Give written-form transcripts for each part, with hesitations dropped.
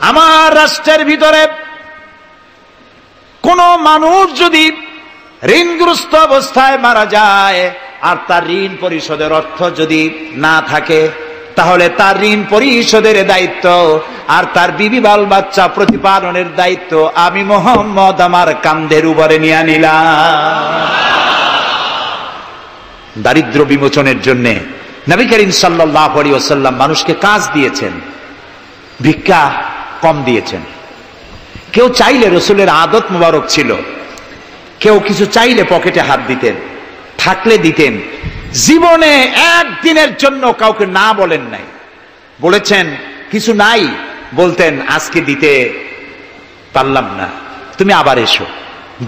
আমার রাষ্ট্রের ভিতরে কোন মানুষ যদি ঋণগ্রস্ত অবস্থায় মারা যায় আর তার ঋণ পরিশোধের অর্থ যদি না থাকে, তাহলে তার ঋণ পরিশোধের দায়িত্ব আর তার বিবি বাল বাচ্চা প্রতিপালনের দায়িত্ব আমি মুহাম্মদ আমার কাঁধের উপরে নিয়ে নিলাম। দারিদ্র বিমোচনের জন্য নবী করিম সাল্লাল্লাহু আলাইহি ওয়াসাল্লাম মানুষকে কাজ দিয়েছেন, ভিক্ষা কম দিয়েছেন। কেউ চাইলে, রসুলের আদত মোবারক ছিল, কেউ কিছু চাইলে পকেটে হাত দিতেন, থাকলে দিতেন। জীবনে একদিনের জন্য কাউকে না বলেন নাই। বলেছেন কিছু নাই, বলতেন আজকে দিতে পারলাম না, তুমি আবার এসো,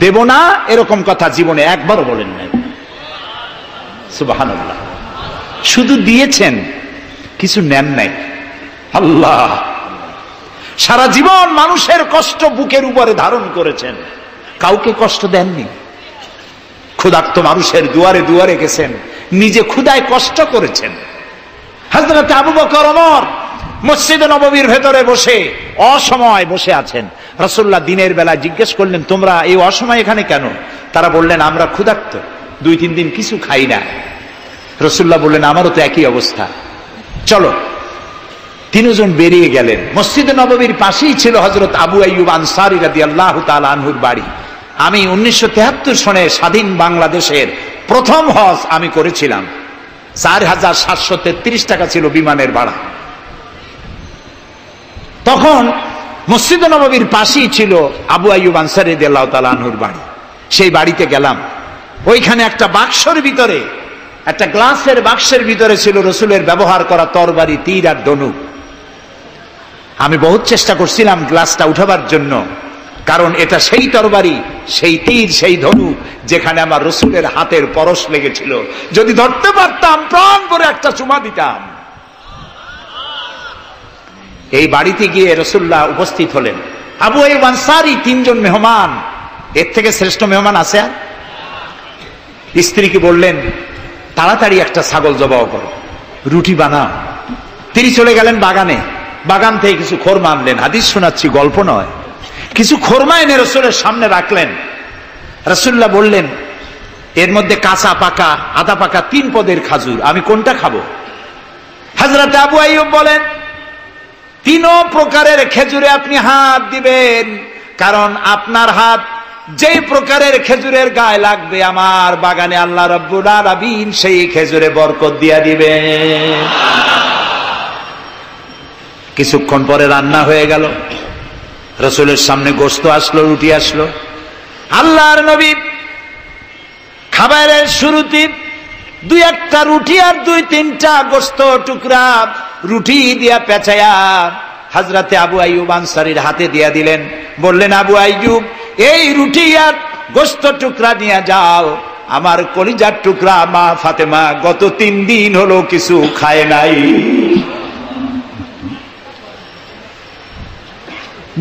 দেব না, এরকম কথা জীবনে একবারও বলেন নাই। সুবহানাল্লাহ। শুধু দিয়েছেন, কিছু নেন নাই। আল্লাহ, সারা জীবন মানুষের কষ্ট বুকের উপরে ধারণ করেছেন, কাউকে কষ্ট দেননি। ক্ষুধার্ত মানুষের দুয়ারে দুয়ারে গেছেন, নিজে ক্ষুধায় কষ্ট করেছেন। হযরত আবু বকর ওমর মসজিদে নববীর ভেতরে বসে অসময় বসে আছেন। রাসূলুল্লাহ দিনের বেলা জিজ্ঞেস করলেন, তোমরা এই অসময় এখানে কেন? তারা বললেন, আমরা ক্ষুধার্ত, 2-3 দিন কিছু খাই না। রাসূলুল্লাহ বললেন, আমারও তো একই অবস্থা, চলো। 3 জন বেরিয়ে গেলেন। মসজিদে নববীর পাশেই ছিল হযরত আবু আইয়ুব আনসারী রাদিয়াল্লাহু তাআলা আনহুর বাড়ি। আমি 1973 সনে স্বাধীন বাংলাদেশের প্রথম হজ আমি করেছিলাম। 4733 টাকা ছিল বিমানের ভাড়া। তখন মসজিদে নববীর পাশেই ছিল আবু আইয়ুব আনসারী রাদিয়াল্লাহু তাআলা আনহুর বাড়ি। সেই বাড়িতে গেলাম। ওইখানে একটা বাক্সের ভিতরে, একটা গ্লাসের বাক্সের ভিতরে ছিল রসুলের ব্যবহার করা তরবারি, তীর আর ধনুক। আমি বহুত চেষ্টা করছিলাম গ্লাসটা উঠাবার জন্য, কারণ এটা সেই তরবারি, সেই তীর, সেই ধনুক যেখানে আমার রসুলের হাতের পরশ লেগেছিল। যদি ধরতে পারতাম প্রাণ করে একটা চুমা দিতাম। এই বাড়িতে গিয়ে রাসূলুল্লাহ উপস্থিত হলেন। আবু আইয়ুব আনসারী, 3 জন মেহমান, এর থেকে শ্রেষ্ঠ মেহমান আছে? স্ত্রীকে বললেন, তাড়াতাড়ি একটা ছাগল জবাই করো, রুটি বানাও। তিনি চলে গেলেন বাগানে। বাগান থেকে কিছু খোরমা আনলেন। হাদিস শোনাচ্ছি, গল্প নয়। কিছু খোরমা এনে রসুলের সামনে রাখলেন। রাসূলুল্লাহ বললেন, এর মধ্যে কাঁচা পাকা, আধা পাকা 3 পদের খাজুর, আমি কোনটা খাবো? হযরত আবু আইয়ুব বলেন, 3 প্রকারের খেজুরে আপনি হাত দিবেন, কারণ আপনার হাত যেই প্রকারের খেজুরের গায়ে লাগবে আমার বাগানে আল্লাহ রাব্বুল আলামিন সেই খেজুরে বরকত দিয়া দিবেন। কিছুক্ষণ পরে রান্না হয়ে গেল। রাসূলের সামনে গোশত আসলো, রুটি আসলো। আল্লাহর নবী খাবারের শুরুতে 2-1টা রুটি আর 2-3টা গোশত টুকরা রুটি দিয়া পেঁচায়া হযরতে আবু আইয়ুব আনসারীর হাতে দিয়া দিলেন। বললেন, আবু আইয়ুব, এই রুটি আর গোশত টুকরা নিয়ে যাও, আমার কলিজার টুকরা মা ফাতেমা গত 3 দিন হলো কিছু খায় নাই।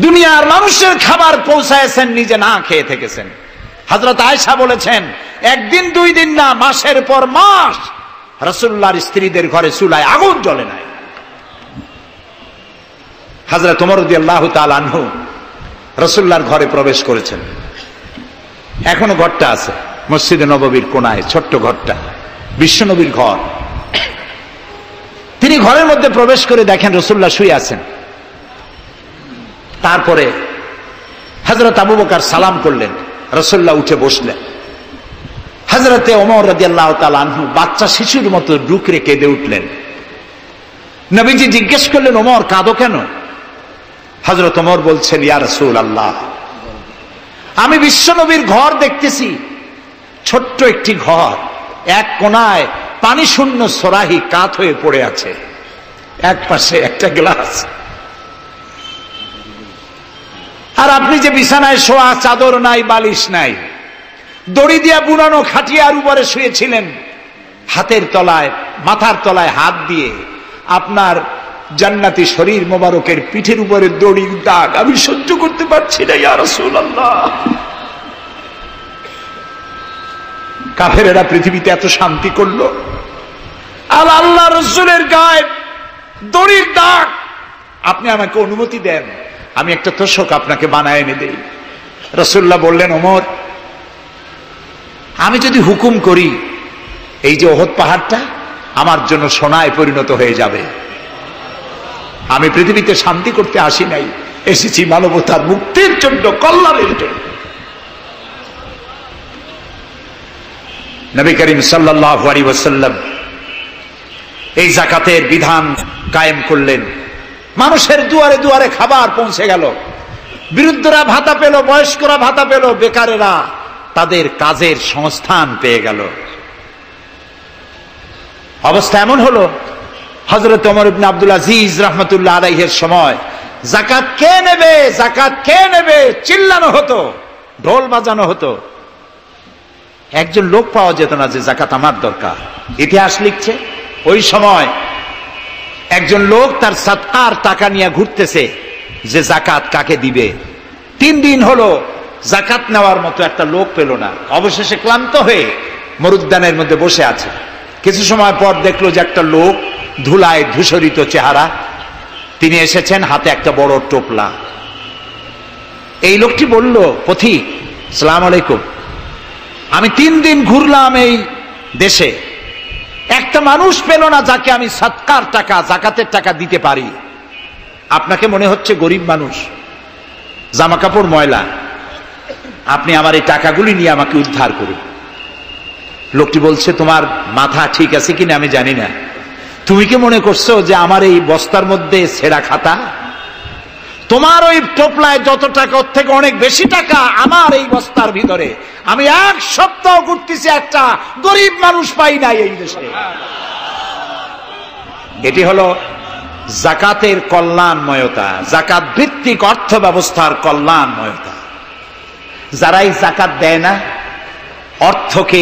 দুনিয়ার মানুষের খাবার পৌঁছায়ছেন, নিজে না খেয়ে থেকেছেন। হযরত আয়েশা বলেছেন, 1 দিন 2 দিন না, মাসের পর মাস রাসূলুল্লাহর স্ত্রীদের ঘরে চুলায় আগুন জ্বলে নাই। হযরত ওমর রাদিয়াল্লাহু তাআলা আনহু রাসূলুল্লাহর ঘরে প্রবেশ করেছেন। এখনো ঘরটা আছে, মসজিদে নববীর কোনায় ছোট্ট ঘরটা, বিশ্বনবীর ঘর। তিনি ঘরের মধ্যে প্রবেশ করে দেখেন রাসূলুল্লাহ শুয়ে আছেন। তারপরে হযরত আবু বকর সালাম করলেন, রাসূলুল্লাহ উঠে বসলেন। হযরতে ওমর রাদিয়াল্লাহু তাআলা আনহু বাচ্চা শিশুর মতো ডুকরে কেঁদে উঠলেন। নবীজি জিজ্ঞেস করলেন, ওমর কাঁদো কেন? হযরত ওমর বলছেন, ইয়া রাসূলুল্লাহ, আমি বিশ্বনবীর ঘর দেখতেছি, ছোট্ট একটি ঘর, এক কোনায় পানি শূন্য সরাহি কাত হয়ে পড়ে আছে, এক পাশে একটা গ্লাস, আর আপনি যে বিছানায় শোয়া, চাদর নাই, বালিশ নাই, দড়ি দিয়া বুনানো খাটিয়ার উপরে শুয়েছিলেন, হাতের তলায়, মাথার তলায় হাত দিয়ে আপনার জান্নাতি শরীর মোবারকের পিঠের উপরে দড়ির দাগ আমি সহ্য করতে পারছি না ইয়া রাসূলুল্লাহ। কাফেরেরা পৃথিবীতে এত শান্তি করলো, আর আল্লাহ রাসূলের গায়ে দড়ির দাগ, আপনি আমাকে অনুমতি দেন, আমি একটা তোষক আপনাকে বানায় এনে দেই। রাসূলুল্লাহ বললেন, ওমর, আমি যদি হুকুম করি এই যে ওহদ পাহাড়টা আমার জন্য সোনায় পরিণত হয়ে যাবে। আমি পৃথিবীতে শান্তি করতে আসি নাই, এসেছি মানবতার মুক্তির জন্য, কল্যাণের জন্য। নবী করিম সাল্লাল্লাহু আলাইহি ওয়াসাল্লাম এই যাকাতের বিধান কায়েম করলেন। মানুষের দুয়ারে দুয়ারে খাবার পৌঁছে গেল, বৃদ্ধরা ভাতা পেল, বয়স্করা ভাতা পেল, বেকারেরা তাদের কাজের সংস্থান পেয়ে গেল। অবস্থা এমন হলো, হযরত ওমর ইবনে আব্দুল আজিজ রাহমাতুল্লাহ আলাইহির সময় যাকাত কে নেবে, যাকাত কে নেবে চিল্লানো হতো, ঢোল বাজানো হতো। একজন লোক পাওয়া যেত না যে যাকাত আমার দরকার। ইতিহাস লিখছে, ওই সময় একজন লোক তার সাদকার টাকা নিয়ে ঘুরতেছে যে যাকাত কাকে দিবে। 3 দিন হলো যাকাত নেওয়ার মতো একটা লোক পেল না। অবশেষে ক্লান্ত হয়ে মরুদ্যানের মধ্যে বসে আছে। কিছু সময় পর দেখলো যে একটা লোক, ধুলায় ধূসরিত চেহারা, তিনি এসেছেন, হাতে একটা বড় টোপলা। এই লোকটি বলল, পথিক, আসসালামু আলাইকুম, আমি 3 দিন ঘুরলাম এই দেশে, একটা মানুষ পেল না যাকে আমি সাদকার টাকা, যাকাতের টাকা দিতে পারি। আপনাকে মনে হচ্ছে গরিব মানুষ, জামা কাপড় ময়লা, আপনি আমার এই টাকাগুলি নিয়ে আমাকে উদ্ধার করুন। লোকটি বলছে, তোমার মাথা ঠিক আছে কিনা আমি জানি না, তুমি কি মনে করছো যে আমার এই বস্তার মধ্যে ছেঁড়া খাতা? তোমার ওই টোপলায় যত টাকা, ওর থেকে অনেক বেশি টাকা আমার এই বস্তার ভিতরে। আমি 1 সপ্তাহ ঘুরতেছি, একটা গরিব মানুষ পাই নাই এই দেশে। এটি হলো যাকাতের কল্যাণময়তা, যাকাত ভিত্তিক অর্থ ব্যবস্থার কল্যাণময়তা। যারা এই যাকাত দেয় না, অর্থকে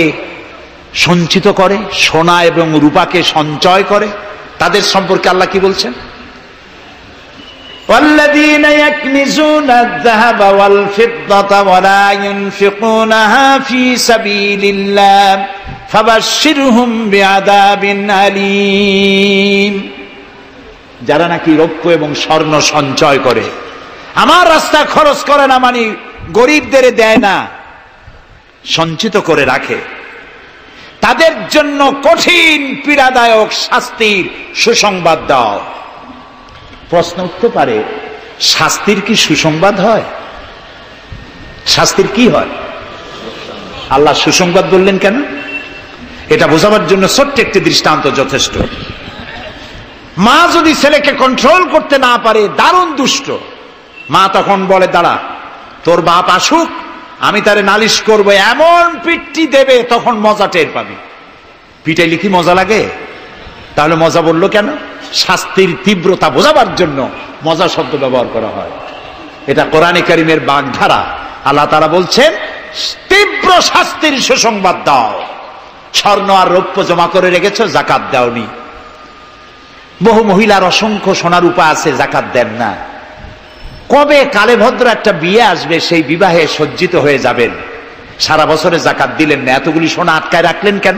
সঞ্চিত করে, সোনা এবং রূপাকে সঞ্চয় করে, তাদের সম্পর্কে আল্লাহ কি বলছেন? والذين يكنزون الذهب والفضة ولا ينفقونها في سبيل الله فبشرهم بعذاب أليم। যারা নাকি রৌপ্য এবং স্বর্ণ সঞ্চয় করে, আমার রাস্তা খরচ করে না, মানে গরিবদের দেয় না, সঞ্চিত করে রাখে, তাদের জন্য কঠিন পীড়াদায়ক শাস্তির সুসংবাদ দাও। প্রশ্ন উঠতে পারে, শাস্তির কি সুসংবাদ হয়? শাস্তির কি হয়? আল্লাহ সুসংবাদ বললেন কেন? এটা বোঝাবার জন্য ছোট্ট একটি দৃষ্টান্ত যথেষ্ট। মা যদি ছেলেকে কন্ট্রোল করতে না পারে, দারুণ দুষ্ট, মা তখন বলে, দাঁড়া, তোর বাপ আসুক, আমি তারে নালিশ করব, এমন পিটটি দেবে তখন মজা টের পাবি। পিটাইলে কি মজা লাগে? তাহলে মজা বললো কেন? শাস্তির তীব্রতা বোঝাবার জন্য মজা শব্দ ব্যবহার করা হয়। এটা কোরআনে কারীমের বাগধারা। আল্লাহ তাআলা বলছেন, তীব্র শাস্তির সুসংবাদ দাও। স্বর্ণ আর রৌপ্য জমা করে রেখেছো, যাকাত দাওনি। বহু মহিলার অসংখ্য সোনার রূপা আছে, যাকাত দেন না। কবে কালে ভদ্র একটা বিয়ে আসবে, সেই বিবাহে সজ্জিত হয়ে যাবেন, সারা বছরে যাকাত দিলেন না, এতগুলি সোনা আটকায় রাখলেন কেন?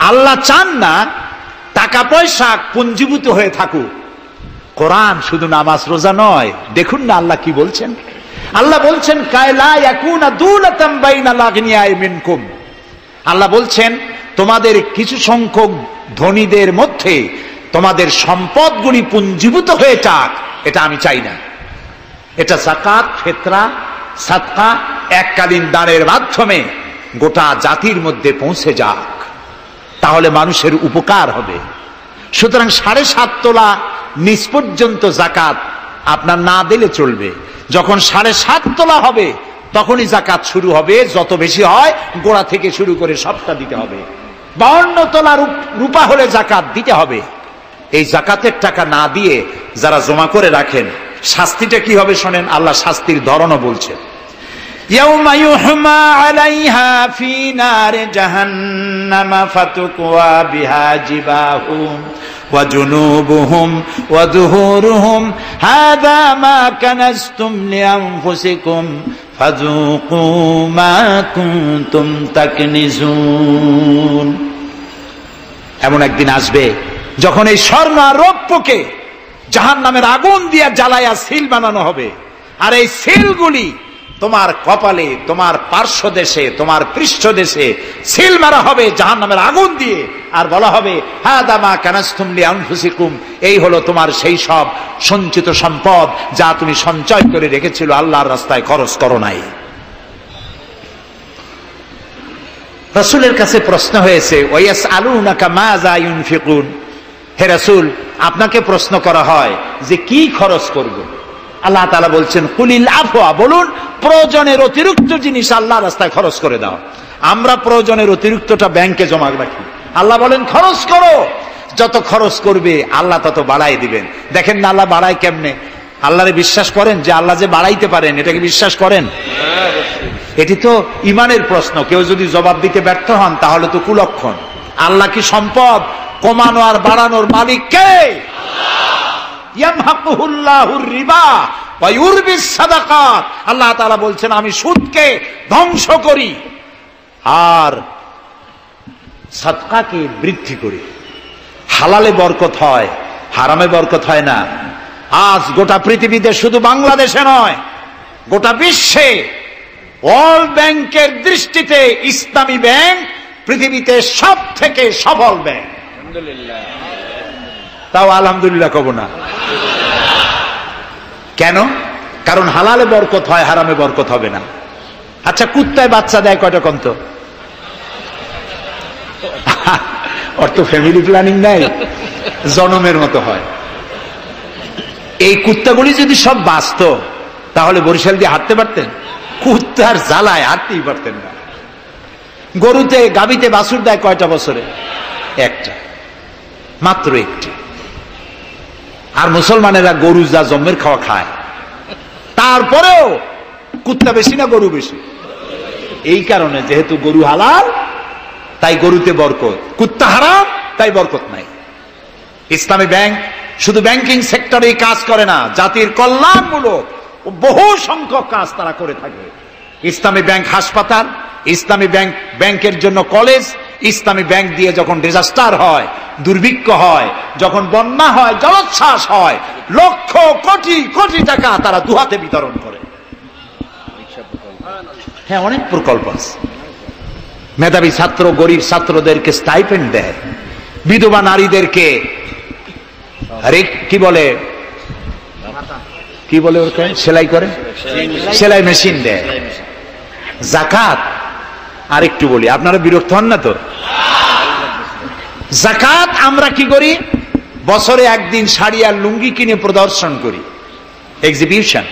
আল্লাহ চান না টাকা পয়সা পুঞ্জীভূত হয়ে থাকুক। কোরআন শুধু নামাজ রোজা নয়, দেখুন না আল্লাহ কি বলছেন। আল্লাহ বলছেন, কায়লা ইয়াকুনা দুলাতাম বাইনাল আগনিয়াই মিনকুম। আল্লাহ বলছেন, তোমাদের কিছু সংখ্যক ধনীদের মধ্যে তোমাদের সম্পদগুলি পুঞ্জীভূত হয়ে যাক, এটা আমি চাই না। এটা যাকাত, ফিতরা, সাদকা, এককালীন দানের মাধ্যমে গোটা জাতির মধ্যে পৌঁছে যাক, তাহলে মানুষের উপকার হবে। সুতরাং 7.5 তোলা নিচ পর্যন্ত যাকাত আপনার না দিলে চলবে। যখন 7.5 তোলা হবে তখনই যাকাত শুরু হবে। যত বেশি হয় গোড়া থেকে শুরু করে সবটা দিতে হবে। 52 তোলা রূপা হলে যাকাত দিতে হবে। এই যাকাতের টাকা না দিয়ে যারা জমা করে রাখেন, শাস্তিটা কি হবে শোনেন। আল্লাহ শাস্তির ধরনও বলছেন, ইয়াউমা ইউহমা আলাইহা ফি নারি জাহান্নাম ফাতুকওয়া বিহা জিবাহুম ওয়া জুনুবুহুম ওয়া যুহুরুহুম হাযা মা কানাজতুম লিআনফুসিকুম ফাযুকু মা কুনতুম তাকনিজুন। এমন একদিন আসবে যখন এই স্বর্ণ আর রৌপ্যকে জাহান্নামের আগুন দিয়ে জ্বালায়া সিল বানানো হবে। আর এই সিলগুলি তোমার কপালে, তোমার পার্শ্বদেশে, তোমার পৃষ্ঠদেশে সিল মারা হবে জাহান্নামের আগুন দিয়ে। আর বলা হবে হাদা মা কানাসতুম লিআনফুসিকুম, এই হলো তোমার সেই সব সঞ্চিত সম্পদ যা তুমি সঞ্চয় করে রেখেছিল, আল্লাহর রাস্তায় খরচ করো নাই। রাসূলের কাছে প্রশ্ন হয়েছে ওয়ায়াসআলুনাকা মাযা ইউনফিকুন, হে রাসূল আপনাকে প্রশ্ন করা হয় যে কি খরচ করব। আল্লাহ তাআলা বলছেন কুলিল আফওয়া, বলুন প্রয়োজনের অতিরিক্ত জিনিস আল্লাহর রাস্তায় খরচ করে দাও। আমরা প্রয়োজনের অতিরিক্তটা ব্যাংকে জমা রাখি, আল্লাহ বলেন খরচ করো। যত খরচ করবে আল্লাহ তত বাড়াই দিবেন। দেখেন না আল্লাহ বাড়ায় কেমনে? আল্লাহরে বিশ্বাস করেন যে আল্লাহ যে বাড়াইতে পারেন, এটাকে বিশ্বাস করেন? এটি তো ইমানের প্রশ্ন। কেউ যদি জবাব দিতে ব্যর্থ হন তাহলে তো কুলক্ষণ। আল্লাহ কি সম্পদ কমানো আর বাড়ানোর মালিক কে? ইয়ামহাকুহুল্লাহুর রিবা ওয়া ইউরবিস সাদাকাত। আল্লাহ তাআলা বলছেন আমি সুদকে ধ্বংস করি আর সাদকাকে বৃদ্ধি করি। হালালে বরকত হয়, হারামে বরকত হয় না। আজ গোটা পৃথিবীতে, শুধু বাংলাদেশে নয়, গোটা বিশ্বে ওয়ার্ল্ড ব্যাংকের দৃষ্টিতে ইসলামী ব্যাংক পৃথিবীতে সব থেকে সফল ব্যাংক। তাও আলহামদুলিল্লাহ কব না। কেন? কারণ হালালে বরকত হয়, হারামে বরকত হবে না। আচ্ছা, কুত্তায় বাচ্চা দেয় কয়টা কন্ত? ওর তো ফ্যামিলি প্ল্যানিং নাই, জনমের মতো হয়। এই কুত্তাগুলি যদি সব বাঁচত তাহলে বরিশাল দিয়ে হাঁটতে পারতেন? কুত্তার জ্বালায় হাঁটতেই পারতেন না। গরুতে, গাভীতে বাছুর দেয় কয়টা বছরে? একটা, মাত্র একটি। আর মুসলমানেরা গরু যা জন্মের খাওয়া খায়, তারপরেও কুত্তা বেশি না গরু বেশি? এই কারণে যেহেতু গরু হালাল তাই গরুতে বরকত, কুত্তা হারাম তাই বরকত নাই। ইসলামী ব্যাংক শুধু ব্যাংকিং সেক্টরেই কাজ করে না, জাতির কল্যাণমূলক বহু সংখ্যক কাজ তারা করে থাকে। ইসলামী ব্যাংক হাসপাতাল, ইসলামী ব্যাংক ব্যাংকের জন্য কলেজ, ইসলামী ব্যাংক দিয়ে যখন ডিজাস্টার হয়, দুর্ভিক্ষ হয়, যখন বন্যা হয়, জলোচ্ছ্বাস হয়, লক্ষ কোটি কোটি টাকা তারা দুহাতে বিতরণ করে। হ্যাঁ, অনেক প্রকল্প আছে। মেধাবী ছাত্র, গরিব ছাত্রদেরকে স্টাইপেন্ড দেয়, বিধবা নারীদেরকে কি বলে ওকে সেলাই করে, সেলাই মেশিন দেয়। যাকাত, আর একটু বলি, আপনারা বিরক্ত হন না তো? যাকাত আমরা কি করি? বছরে একদিন শাড়ি আর লুঙ্গি কিনে প্রদর্শন করি, এক্সিবিশন।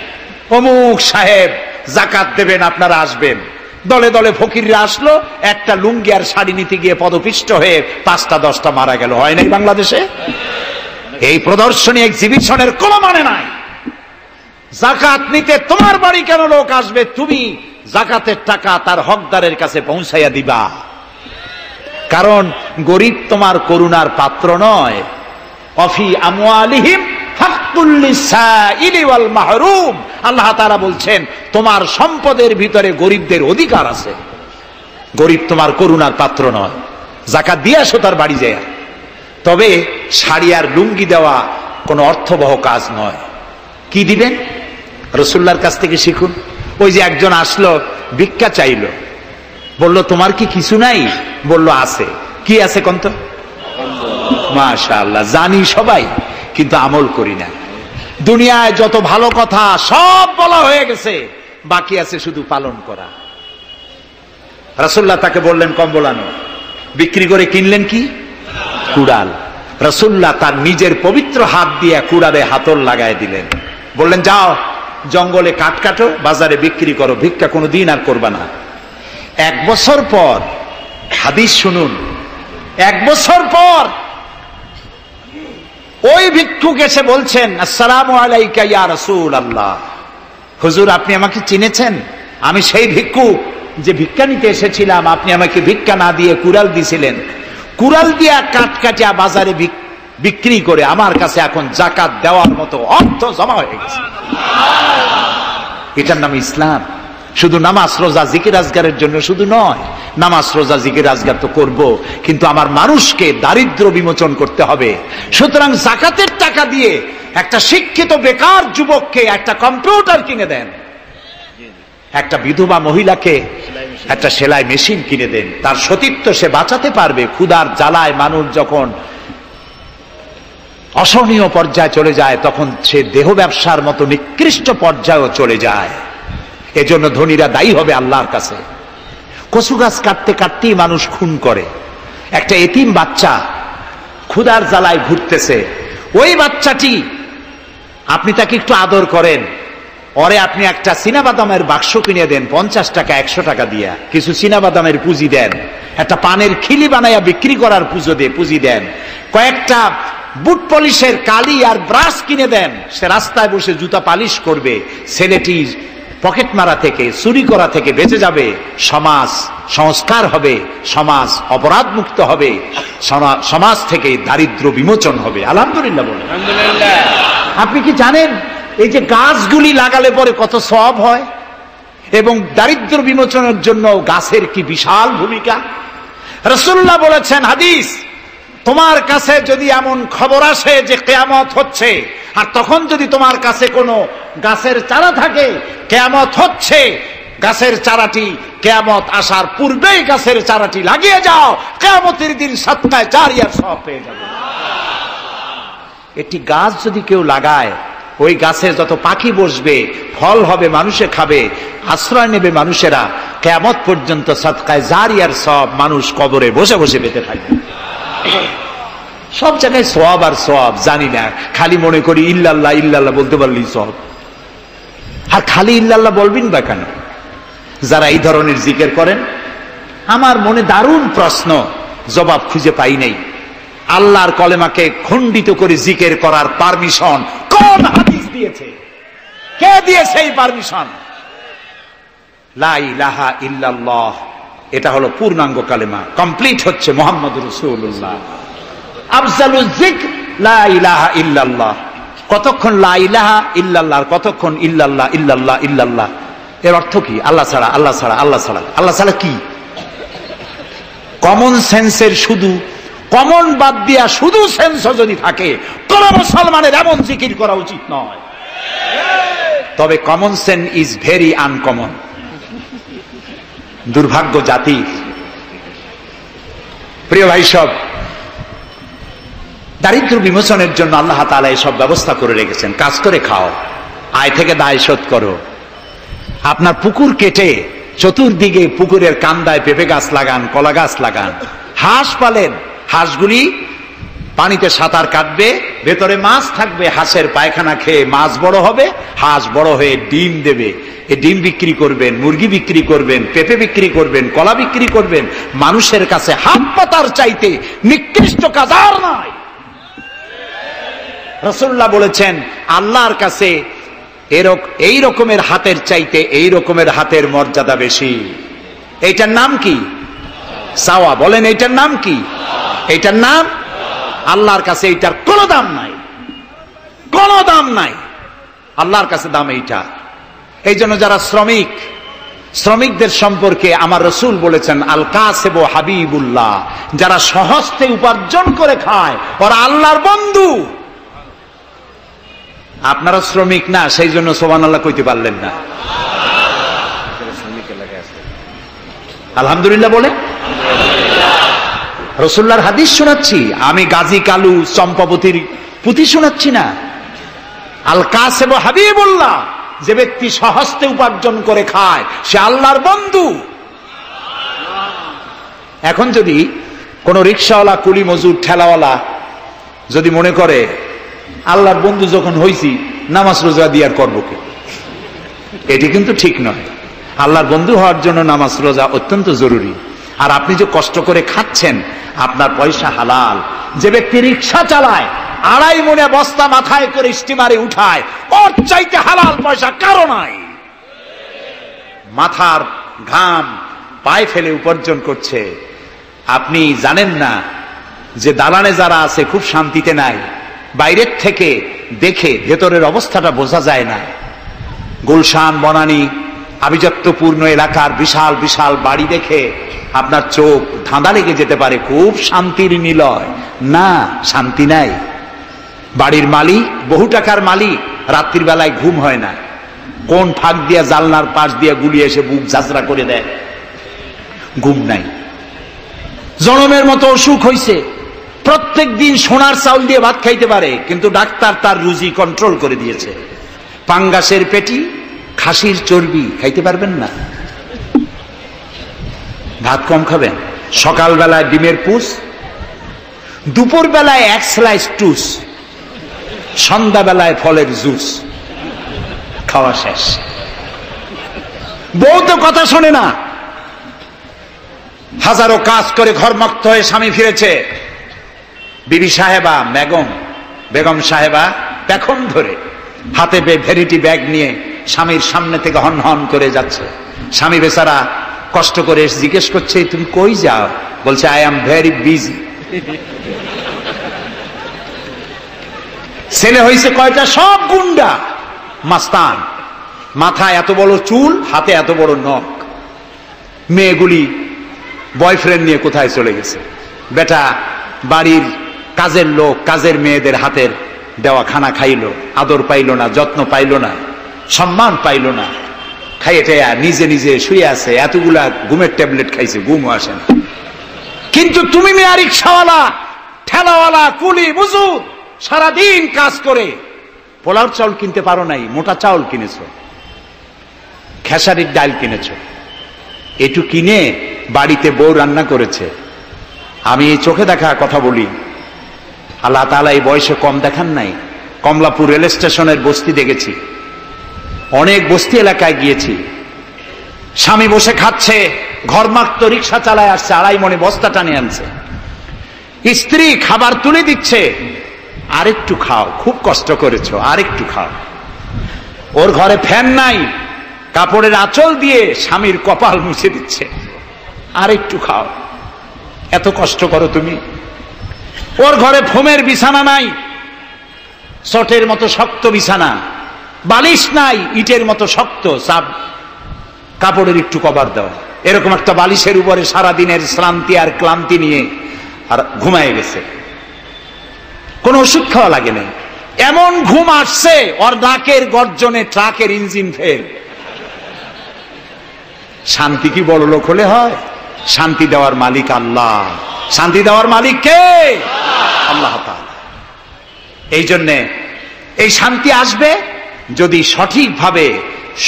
অমুক সাহেব যাকাত দেবেন, আপনারা আসবেন। দলে দলে ফকিররা আসলো, একটা লুঙ্গি আর শাড়ি নিতে গিয়ে পদপিষ্ট হয়ে 5টা 10টা মারা গেল। হয় নাই বাংলাদেশে? এই প্রদর্শনী এক্সিবিশনের কোনো মানে নাই। যাকাত নিতে তোমার বাড়ি কেন লোক আসবে? তুমি যাকাতের টাকা তার হকদারের কাছে পৌঁছাইয়া দিবা। কারণ গরিব তোমার করুণার পাত্র নয়। অফি আমওয়ালিহিম হাক্কুল লিসাইলি ওয়াল মাহরুম, আল্লাহ তাআলা বলছেন তোমার সম্পদের ভিতরে গরিবদের অধিকার আছে। গরিব তোমার করুণার পাত্র নয়। যাকাত দিয়ে আসো তার বাড়ি যায়। তবে শাড়ি আর লুঙ্গি দেওয়া কোনো অর্থবহ কাজ নয়। কি দিবেন? রাসূলুল্লাহর কাছ থেকে শিখুন। ওই যে একজন আসলো, ভিক্ষা চাইলো, বলল তোমার কি কিছু নাই? বলল আছে। কি আছে কোন তো? মাশাআল্লাহ, জানি সবাই, কিন্তু আমল করি না। দুনিয়ায় যত ভালো কথা সব বলা হয়ে গেছে, বাকি আছে শুধু পালন করা। রাসূলুল্লাহ তাকে বললেন কম্বল আনো। বিক্রি করে কিনলেন কি? কুড়াল। রাসূলুল্লাহ তার নিজের পবিত্র হাত দিয়ে কুড়ালে হাতল লাগায় দিলেন। বললেন যাও জঙ্গলে কাঠ কাটো, বাজারে বিক্রি করো, ভিক্ষা কোনোদিন আর করবা না। 1 বছর পর, হাদিস শুনুন, 1 বছর পর ওই ভিক্ষুক এসে বলছেন আসসালামু আলাইকা ইয়া রাসূলুল্লাহ, হুজুর আপনি আমাকে চিনেছেন? আমি সেই ভিক্ষুক যে ভিক্ষা নিতে এসেছিলাম, আপনি আমাকে ভিক্ষা না দিয়ে কুড়াল দিয়েছিলেন। কুড়াল দিয়া কাঠ কাটিয়া বাজারে বিক্রি করে আমার কাছে এখন যাকাত দেওয়ার মতো অর্থ জমা হয়ে গেছে। এটার নাম ইসলাম। শুধু নামাজ রোজা জিকির আজগারের জন্য শুধু নয়, নামাজ রোজা জিকির আজগার তো করব, কিন্তু আমার মানুষকে দারিদ্র বিমোচন করতে হবে। সুতরাং যাকাতের টাকা দিয়ে একটা শিক্ষিত বেকার যুবককে একটা কম্পিউটার কিনে দেন, একটা বিধবা মহিলাকে একটা সেলাই মেশিন কিনে দেন, তার সতীত্ব সে বাঁচাতে পারবে। ক্ষুধার জ্বালায় মানুষ যখন অসহনীয় পর্যায়ে চলে যায়, তখন সে দেহ ব্যবসার মতো নিকৃষ্ট পর্যায়েও চলে যায়। এজন্য ধনীরা দায়ী হবে আল্লাহর কাছে। কচু গাছ কাটতে কাটতেই মানুষ খুন করে। একটা এতিম বাচ্চা ক্ষুধার জ্বালায় ঘুরতেছে, ওই বাচ্চাটি আপনি তাকে একটু আদর করেন, ওরে আপনি একটা চীনাবাদামের বাক্স কিনে দেন 50 টাকা 100 টাকা দিয়া, কিছু চীনাবাদামের পুঁজি দেন, একটা পানের খিলি বানাইয়া বিক্রি করার পুঁজি দেন, কয়েকটা বুট পলিশের কালি আর ব্রাশ কিনে দেন, সে রাস্তায় বসে জুতা পালিশ করবে, ছেলেটি পকেট মারা থেকে চুরি করা থেকে বেঁচে যাবে, সমাজ সংস্কার হবে, সমাজ অপরাধ মুক্ত হবে, সমাজ থেকে দারিদ্র বিমোচন হবে। আলহামদুলিল্লাহ বলেন। আপনি কি জানেন এই যে গাছগুলি লাগালে পরে কত সওয়াব হয়, এবং দারিদ্র বিমোচনের জন্য গাছের কি বিশাল ভূমিকা। রাসূলুল্লাহ বলেছেন হাদিস, তোমার কাছে যদি এমন খবর আসে যে কিয়ামত হচ্ছে, আর তখন যদি তোমার কাছে কোনো গাছের চারা থাকে, কিয়ামত হচ্ছে, গাছের চারাটি কিয়ামত আসার পূর্বেই গাছের চারাটি লাগিয়ে যাও, কিয়ামতের দিন সদকায়ে জারিয়ার সওয়াব পেয়ে যাবে। একটি গাছ যদি কেউ লাগায়, ওই গাছে যত পাখি বসবে, ফল হবে, মানুষে খাবে, আশ্রয় নেবে মানুষেরা, কিয়ামত পর্যন্ত সদকায়ে জারিয়ার সওয়াব মানুষ কবরে বসে বসে পেতে থাকবে। সব জায়গায় সওয়াব আর সওয়াব জানি না, খালি মনে করি ইল্লাল্লাহ ইল্লাল্লাহ বলতে পারলেই সওয়াব। আর খালি ইল্লাল্লাহ বলবেন বা কেন? যারা এই ধরনের জিকির করেন, আমার মনে দারুণ প্রশ্ন, জবাব খুঁজে পাই নাই। আল্লাহর কলেমাকে খণ্ডিত করে জিকির করার পারমিশন কোন হাদিস দিয়েছে? কে দিয়েছে এই পারমিশন? লা ইলাহা ইল্লাল্লাহ, এটা হলো পূর্ণাঙ্গ কালেমা, কমপ্লিট হচ্ছে মুহাম্মদুর রাসূলুল্লাহ। আফজালুজ যিকর লা ইলাহা ইল্লাল্লাহ। কতক্ষণ লা ইলাহা ইল্লাল্লাহ, কতক্ষণ ইল্লাল্লাহ ইল্লাল্লাহ ইল্লাল্লাহ। এর অর্থ কি? আল্লাহ ছাড়া, আল্লাহ ছাড়া, আল্লাহ ছাড়া। আল্লাহ ছাড়া কি? কমন সেন্সের শুধু কমন বাদ দিয়া শুধু সেন্স যদি থাকে, কোন মুসলমানের এমন জিকির করা উচিত নয়। তবে common sense is very uncommon. দুর্ভাগ্য জাতি। প্রিয় ভাই সব, দারিদ্র বিমোচনের জন্য আল্লাহ তাআলা এসব ব্যবস্থা করে রেখেছেন। কাজ করে খাও, আয় থেকে দায় শোধ করো। আপনার পুকুর কেটে চতুর্দিকে পুকুরের কান্দায় পেঁপে গাছ লাগান, কলা গাছ লাগান, হাঁস পালেন, হাঁসগুলি পানিতে সাঁতার কাটবে, ভেতরে মাছ থাকবে, হাঁসের পায়খানা খেয়ে মাছ বড় হবে, হাঁস বড় হয়ে ডিম দেবে, এই ডিম বিক্রি করবেন, মুরগি বিক্রি করবেন, পেঁপে বিক্রি করবেন, কলা বিক্রি করবেন। মানুষের কাছে হাত পাতার চাইতে নিকৃষ্ট কাজ আর নাই। রাসূলুল্লাহ বলেছেন, আল্লাহর কাছে এই রকমের হাতের চাইতে এই রকমের হাতের মর্যাদা বেশি। এইটার নাম কি? চাওয়া। বলেন এইটার নাম কি? এইটার নাম আল্লাহর কাছে এইটার কোনো দাম নাই, কোনো দাম নাই। আল্লাহর কাছে দাম এইটা। এই জন্য যারা শ্রমিকদের সম্পর্কে আমার রাসূল বলেছেন, আল কাসিবু হাবিবুল্লাহ, যারা সহজে উপার্জন করে খায় ওরা আল্লাহর বন্ধু। আপনারা শ্রমিক না, সেই জন্য সুবহানাল্লাহ কইতে পারলেন না। আলহামদুলিল্লাহ বলে রাসূলুল্লাহর হাদিস শোনাচ্ছি, আমি গাজী কালু চম্পাবতীর পুঁথি শোনাচ্ছি না। আল কাসিবু হাবিবুল্লাহ, যে ব্যক্তি সহজে উপার্জন করে খায় সে আল্লাহর বন্ধু। এখন যদি কোন রিকশাওয়ালা, কুলি মজুর, ঠেলাওয়ালা যদি মনে করে আল্লাহর বন্ধু যখন হইছি নামাজ রোজা দিয়ে আর করবো কি, এটি কিন্তু ঠিক নয়। আল্লাহর বন্ধু হওয়ার জন্য নামাজ রোজা অত্যন্ত জরুরি। আর আপনি যে কষ্ট করে খাচ্ছেন, আপনার পয়সা হালাল। যে ব্যক্তি রিকশা চালায়, 2.5 মনে বস্তা মাথায় করে স্টিমারে উঠায়, ওর চাইতে হালাল পয়সা কারো নাই। মাথার ঘাম পায়ে ফেলে উপার্জন করছে। আপনি জানেন না যে দালানে যারা আছে খুব শান্তিতে নাই। বাইরের থেকে দেখে ভেতরের অবস্থাটা বোঝা যায় না। গুলশান, বনানী, আভিজাত্যপূর্ণ এলাকার বিশাল বিশাল বাড়ি দেখে আপনার চোখ ধাঁধা লেগে যেতে পারে, খুব শান্তির নিলয়। না, শান্তি নাই। বাড়ির মালিক, বহু টাকার মালিক, রাত্রির বেলায় ঘুম হয় না, কোন ফাঁক দিয়া জানলার পাশ দিয়া গুলি এসে বুক ঝাঁঝরা করে দেয়, ঘুম নাই। জনমের মতো অসুখ হইছে, প্রত্যেক দিন সোনার চাউল দিয়ে ভাত খাইতে পারে, কিন্তু ডাক্তার তার রুজি কন্ট্রোল করে দিয়েছে। পাঙ্গাসের পেটি, খাসির চর্বি খাইতে পারবেন না, ভাত কম খাবেন। সকাল বেলায় ডিমের পুষ, দুপুর বেলায় এক স্লাইস টুস, সন্ধ্যা বেলায় ফলের জুস, খাওয়া শেষ। বউ তো কথা শোনে না, হাজারো কাজ করে ঘরমুক্ত হয়ে স্বামী ফিরেছে, বিবি সাহেবা বেগম সাহেবা পেখম ধরে হাতে ভ্যানিটি ব্যাগ নিয়ে স্বামীর সামনে থেকে হন হন করে যাচ্ছে। স্বামী বেচারা কষ্ট করে জিজ্ঞেস করছে, তুমি কই যাও? বলছে, আই এম ভেরি বিজি। ছেলে হয়েছে কয়টা? সব গুন্ডা মাস্তান, মাথায় এত বড় চুল, হাতে এত বড় নখ। মেয়েগুলি বয়ফ্রেন্ড নিয়ে কোথায় চলে গেছে। বেটা বাড়ির কাজের লোক, কাজের মেয়েদের হাতের দেওয়া খানা খাইলো, আদর পাইল না, যত্ন পাইল না, সম্মান পাইল না, খাইয়ে নিজে নিজে শুয়ে আছে, এতগুলা ঘুমের ট্যাবলেট খাইছে, ঘুমও আসে না। কিন্তু তুমি মেয়া রিক্সাওয়ালা, ঠেলাওয়ালা, কুলি মজুর, সারাদিন কাজ করে পোলাও চাউল কিনতে পারো নাই, মোটা চাউল কিনেছ, খেসারির ডাল কিনেছ, এটু কিনে বাড়িতে বউ রান্না করেছে। আমি এই চোখে দেখা কথা বলি, আল্লাহ তাআলা এই বয়সে কম দেখান নাই। কমলাপুর রেল স্টেশনের বস্তি দেখেছি, অনেক বস্তি এলাকায় গিয়েছি। স্বামী বসে খাচ্ছে, ঘরমাক্ত রিক্সা চালায় আসছে, 2.5 মণে বস্তা টানে আনছে, স্ত্রী খাবার তুলে দিচ্ছে, আরেকটু খাও, খুব কষ্ট করেছো, আরেকটু খাও। ওর ঘরে ফ্যান নাই, কাপড়ের আঁচল দিয়ে স্বামীর কপাল মুছে দিচ্ছে, আরেকটু খাও, এত কষ্ট করো তুমি। ওর ঘরে ফোমের বিছানা নাই, চটের মতো শক্ত বিছানা, বালিশ নাই, ইটের মতো শক্ত, চাপ কাপড়ের একটু কভার দাও। এরকম একটা বালিশের উপরে সারাদিনের শ্রান্তি আর ক্লান্তি নিয়ে আর ঘুমায় গেছে, কোন ওষুধ খাওয়া লাগে নাই। এমন ঘুম আসছে, ওর নাকের গর্জনে ট্রাকের ইঞ্জিন ফেল। শান্তি কি বড় লোক হলে হয়? শান্তি দেওয়ার মালিক আল্লাহ। শান্তি দেওয়ার মালিক কে? আল্লাহ তাআলা। এই জন্যে এই শান্তি আসবে যদি সঠিকভাবে,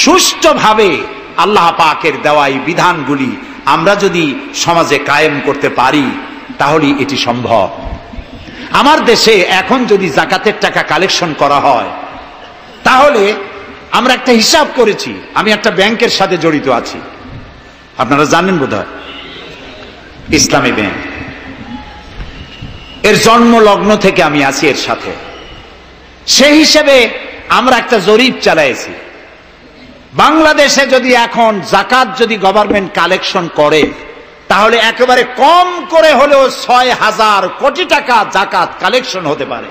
সুষ্ঠুভাবে আল্লাহ পাকের দেওয়া এই বিধানগুলি আমরা যদি সমাজে কায়েম করতে পারি, তাহলে এটি সম্ভব। আমার দেশে এখন যদি যাকাতের টাকা কালেকশন করা হয়, তাহলে আমরা একটা হিসাব করেছি, আমি একটা ব্যাংকের সাথে জড়িত আছি, আপনারা জানেন বোধহয়, ইসলামী ব্যাংক। এর জন্ম লগ্ন থেকে আমি আছি এর সাথে। সেই হিসেবে আমরা একটা জরিপ চালাইছি, বাংলাদেশে যদি এখন যাকাত যদি গভর্নমেন্ট কালেকশন করে, তাহলে একেবারে কম করে হলেও 6,000 কোটি টাকা যাকাত কালেকশন হতে পারে।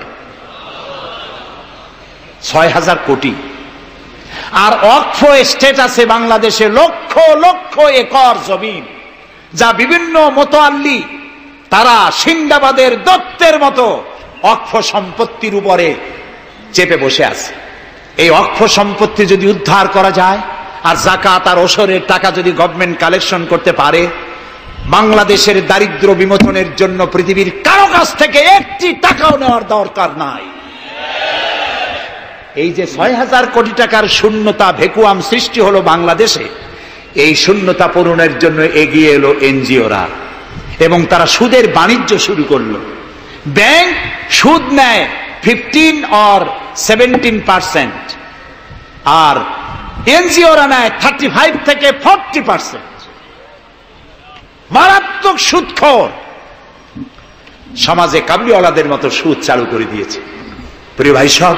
6,000 কোটি। আর ওয়াকফ এস্টেট আছে বাংলাদেশে লক্ষ লক্ষ একর জমিন, যা বিভিন্ন মোতাল্লি তারা সিন্দাবাদের দত্তের মতো ওয়াকফ সম্পত্তির উপরে চেপে বসে আছে। এই ওয়াকফ সম্পত্তি যদি উদ্ধার করা যায়, আর যাকাত আর ওশরের টাকা যদি গভর্নমেন্ট কালেকশন করতে পারে, বাংলাদেশের দারিদ্র্য বিমোচনের জন্য পৃথিবীর কারো কাছ থেকে একটি টাকাও নেওয়ার দরকার নাই। এই যে 6,000 কোটি টাকার শূন্যতা, ভ্যাকুয়াম সৃষ্টি হলো বাংলাদেশে, এই শূন্যতা পূরণের জন্য এগিয়ে এলো এনজিওরা, এবং তারা সুদের বাণিজ্য শুরু করলো। ব্যাংক সুদ নেয় 15 or 17%, আর এনজিওরা নেয় 35 থেকে 40%। মারাত্মক সুদখোর। সমাজে কাবলিওয়ালাদের মতো সুদ চালু করে দিয়েছে। প্রিয় ভাই সব,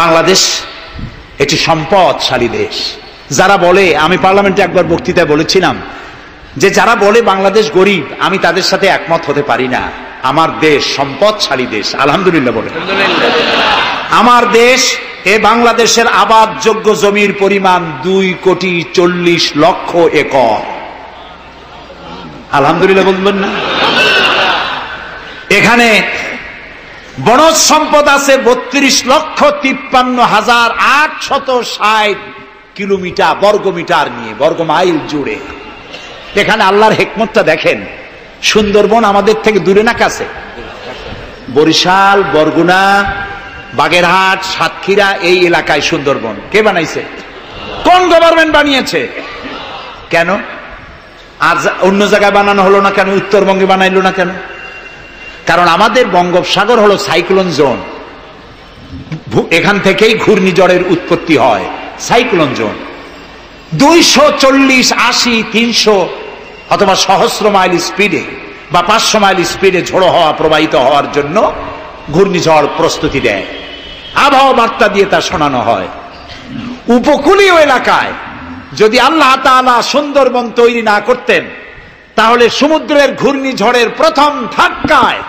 বাংলাদেশ একটি সম্পদশালী দেশ। যারা বলে, আমি পার্লামেন্টে একবার বক্তৃতায় বলেছিলাম যে যারা বলে বাংলাদেশ গরিব, আমি তাদের সাথে একমত হতে পারি না। আমার দেশ সম্পদশালী দেশ, আলহামদুলিল্লাহ বলে। আমার দেশ, এ বাংলাদেশের আবাদযোগ্য জমির পরিমাণ 2,40,00,000 একর। আলহামদুলিল্লাহ বলবেন না? এখানে বনজ সম্পদ আছে 32,53,860 কিলোমিটার বর্গমিটার নিয়ে, বর্গমাইল জুড়ে। এখানে আল্লাহর হিকমতটা দেখেন। সুন্দরবন আমাদের থেকে দূরে না কাছে? বরিশাল, বরগুনা, বাগেরহাট, সাতক্ষীরা এই এলাকায় সুন্দরবন কে বানাইছে? কোন গভর্নমেন্ট বানিয়েছে? কেন আর অন্য জায়গায় বানানো হলো না কেন? উত্তরবঙ্গে বানাইলো না কেন? কারণ আমাদের বঙ্গোপসাগর হলো সাইক্লোন জোন, এখান থেকেই ঘূর্ণিঝড়ের উৎপত্তি হয়। সাইক্লোন জোন 240, 80, 300 অথবা সহস্র মাইল স্পিডে বা 500 মাইল স্পিডে ঝোড়ো হওয়া প্রবাহিত হওয়ার জন্য ঘূর্ণিঝড় প্রস্তুতি দেয়। আবহাওয়া বার্তা দিয়ে তা শোনানো হয়। উপকূলীয় এলাকায় যদি আল্লাহ তাআলা সুন্দরবন তৈরি না করতেন, তাহলে সমুদ্রের ঘূর্ণিঝড়ের প্রথম ধাক্কায়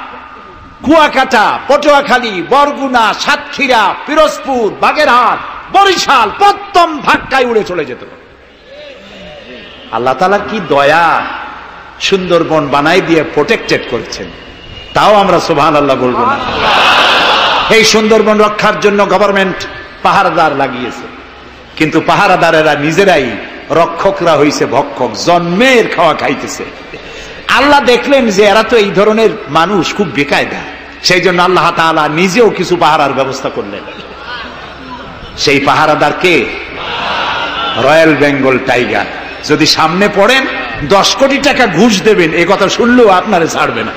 কুয়াকাটা, পটুয়াখালী, বরগুনা, সাতক্ষীরা, পিরোজপুর, বাগেরহাট, বরিশাল প্রথম ধাক্কায় উড়ে চলে যেত। আল্লাহ তাআলা কি দয়া, সুন্দরবন বানাই দিয়ে প্রোটেক্টেড করেছেন। তাও আমরা সুবহানাল্লাহ বলবো না। এই সুন্দরবন রক্ষার জন্য গভর্নমেন্ট পাহারাদার লাগিয়েছে, কিন্তু পাহারাদারেরা নিজেরাই রক্ষকরা হইছে ভক্ষক, জন্মের খাওয়া খাইতেছে। আল্লাহ দেখলেন যে এরা তো এই ধরনের মানুষ খুব বেকায়দা, সেই জন্য আল্লাহ তাআলা নিজেও কিছু পাহারার ব্যবস্থা করলেন। সেই পাহারাদার কে? Royal Bengal tiger. যদি সামনে পড়েন 10 কোটি টাকা ঘুষ দেবেন, এ কথা শুনলেও আপনারে ছাড়বে না।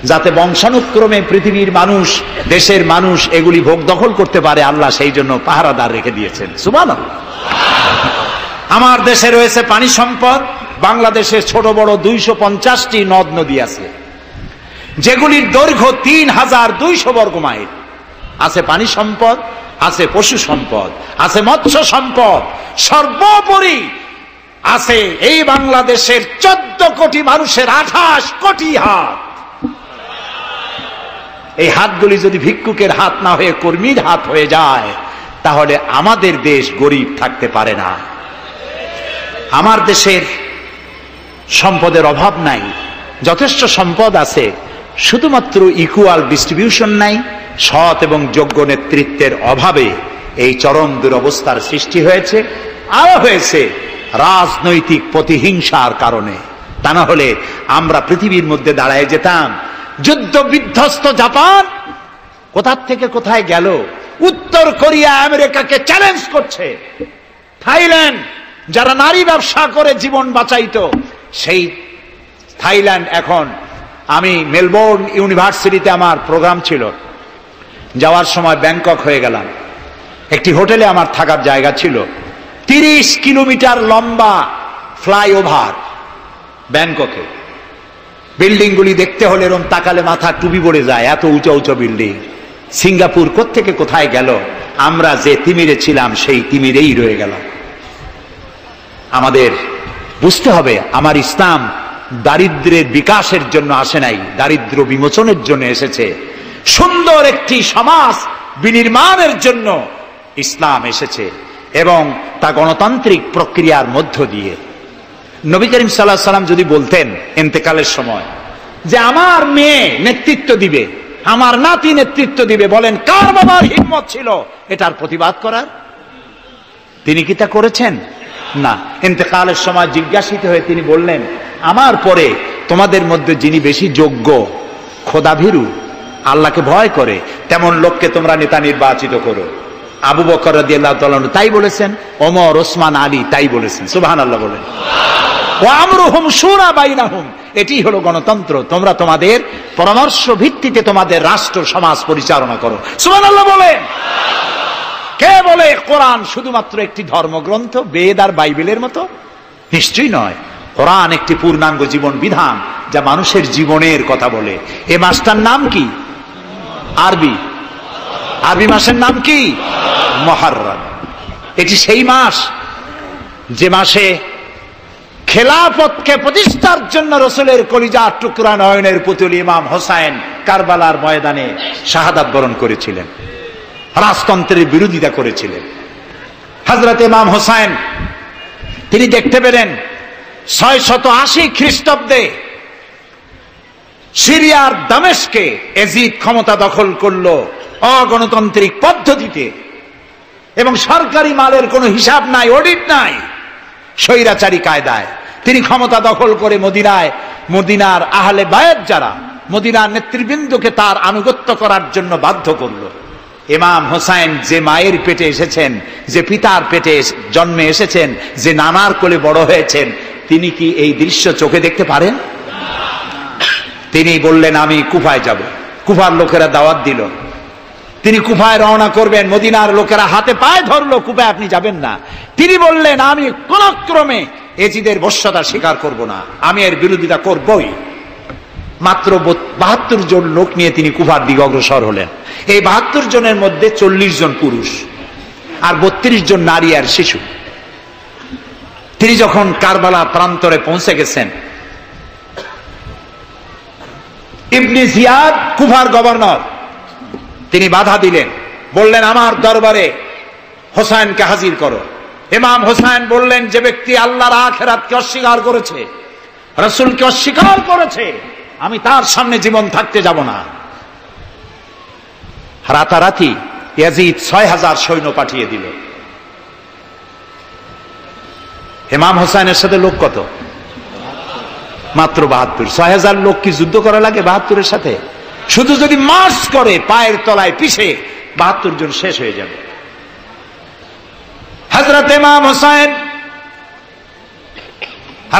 যাতে বংশানুক্রমে পৃথিবীর মানুষ, দেশের মানুষ এগুলি ভোগ দখল করতে পারে, আল্লাহ সেই জন্য পাহারাদার রেখে দিয়েছেন। সুবহানাল্লাহ। আমার দেশে রয়েছে পানি সম্পদ। বাংলাদেশে ছোট বড় 250টি নদ নদী আছে, যেগুলির দৈর্ঘ্য 3200 বর্গমাইল। আছে পানি সম্পদ, আছে পশু সম্পদ, আছে মৎস্য সম্পদ, সর্বোপরি আছে এই বাংলাদেশের 14 কোটি মানুষের 28 কোটি হাত। এই হাতগুলি যদি ভিক্ষুকের হাত না হয়ে কর্মীর হাত হয়ে যায়, তাহলে আমাদের দেশ গরিব থাকতে পারে না। আমার দেশের সম্পদের অভাব নাই, যথেষ্ট সম্পদ আছে, শুধুমাত্র ইকুয়াল ডিস্ট্রিবিউশন নাই। সৎ এবং যোগ্য নেতৃত্বের অভাবে এই চরম দুরবস্থার সৃষ্টি হয়েছে। আরো হয়েছে রাজনৈতিক প্রতিহিংসার কারণে। তা না হলে আমরা পৃথিবীর মধ্যে দাঁড়ায় যেতাম। যুদ্ধ বিধ্বস্ত জাপান কোথা থেকে কোথায় গেল? উত্তর কোরিয়া আমেরিকাকে চ্যালেঞ্জ করছে। থাইল্যান্ড, যারা নারী ব্যবসা করে জীবন বাঁচাইতো, সেই থাইল্যান্ড এখন, আমি মেলবোর্ন ইউনিভার্সিটিতে আমার প্রোগ্রাম ছিল, যাওয়ার সময় ব্যাংকক হয়ে গেলাম। একটি হোটেলে আমার থাকার জায়গা ছিল। 30 কিলোমিটার লম্বা ফ্লাইওভার ব্যাংককে। বিল্ডিং গুলি দেখতে হলে এরকম তাকালে মাথা টুপি পড়ে যায়, এত উঁচু উঁচু বিল্ডিং। সিঙ্গাপুর কোত্থেকে কোথায় গেল? আমরা যে তিমিরে ছিলাম সেই তিমিরেই রয়ে গেলাম। আমাদের বুঝতে হবে, আমার ইসলাম দারিদ্র্যের বিকাশের জন্য আসে নাই, দারিদ্র বিমোচনের জন্য এসেছে। সুন্দর একটি সমাজ বিনির্মাণের জন্য ইসলাম এসেছে, এবং তা গণতান্ত্রিক প্রক্রিয়ার মধ্য দিয়ে। নবী করিম সাল্লাল্লাহু আলাইহি সাল্লাম যদি বলতেন ইন্তেকালের সময় যে আমার মেয়ে নেতৃত্ব দিবে, আমার নাতি নেতৃত্ব দিবে, বলেন কার বাবার হিম্মত ছিল এটার প্রতিবাদ করার? তিনি কি তা করেছেন? না। ইন্তেকালের সময় জিজ্ঞাসিত হয়ে তিনি বললেন, আমার পরে তোমাদের মধ্যে যিনি বেশি যোগ্য, খোদাভীরু, আল্লাহকে ভয় করে, তেমন লোককে তোমরা নেতা নির্বাচিত করো। আবু বকর রাদিয়াল্লাহু তাআলা তাই বলেছেন, ওমর, ওসমান, আলী তাই বলেছেন। সুবহানাল্লাহ বলেন। ওয়া আমরুহুম শুরা বাইনাহুম, এটি হলো গণতন্ত্র। তোমরা তোমাদের পরামর্শ ভিত্তিতে তোমাদের রাষ্ট্র সমাজ পরিচালনা করো। সুবহানাল্লাহ বলেন। কে বলে কোরআন শুধুমাত্র একটি ধর্মগ্রন্থ, বেদ আর বাইবেলের মতো? নিশ্চয়ই নয়। কোরআন একটি পূর্ণাঙ্গ জীবন বিধান, যা মানুষের জীবনের কথা বলে। এ মাসটার নাম কি? আরবি মাসের নাম কি? মুহররম। এটি সেই মাস যে মাসে খেলাফতকে প্রতিষ্ঠার জন্য রাসূলের কলিজার টুকরা নয়নের পুতুল ইমাম হোসেন কারবালার ময়দানে শাহাদাত বরণ করেছিলেন, রাজতন্ত্রের বিরোধিতা করেছিলেন। হযরত ইমাম হোসেন তিনি দেখতে পেলেন 680 খ্রিস্টাব্দে সিরিয়ার দামেস্কে এজিদ ক্ষমতা দখল করলো অগণতান্ত্রিক পদ্ধতিতে, এবং সরকারি মালের কোনো হিসাব নাই, অডিট নাই, স্বৈরাচারী কায়দায় তিনি ক্ষমতা দখল করে মদিনার আহলে বায়েত যারা মদিনার নেতৃবৃন্দকে তার আনুগত্য করার জন্য বাধ্য করলো। ইমাম হোসাইন যে মায়ের পেটে এসেছেন, যে পিতার পেটে জন্মে এসেছেন, যে নানার কোলে বড় হয়েছেন, তিনি কি এই দৃশ্য চোখে দেখতে পারেন? তিনি বললেন আমি কুফায় যাব। কুফার লোকেরা দাওয়াত দিল, তিনি কুফায় রওনা করবেন। মদিনার লোকেরা হাতে পায়ে ধরলো, কুফায় আপনি যাবেন না। তিনি বললেন আমি কোন ক্রমে এজিদের বশ্যতা স্বীকার করব না, আমি এর বিরোধিতা করবই। মাত্র 72 জন লোক নিয়ে তিনি কুফার দিকে অগ্রসর হলেন। এই 72 জনের মধ্যে 40 জন পুরুষ আর 32 জন নারী আর শিশু। তিনি যখন কারবালা প্রান্তরে পৌঁছে গেছেন, ইবনে জিয়াদ কুফার গভর্নর, তিনি বাধা দিলেন, বললেন আমার দরবারে হোসাইনকে হাজির করো। ইমাম হোসাইন বললেন যে ব্যক্তি আল্লাহর আখিরাতকে অস্বীকার করেছে, রাসূলকে অস্বীকার করেছে, আমি তার সামনে জীবন থাকতে যাব না। রাতারাতি ইয়াজিদ 6000 সৈন্য পাঠিয়ে দিল। ইমাম হোসাইনের সাথে লোক কত? মাত্র 72। 6000 লোক কি যুদ্ধ করা লাগে 72-এর সাথে? শুধু যদি মার্চ করে পায়ের তলায় পিছে 72 জন শেষ হয়ে যাবে। হযরত ইমাম হোসাইন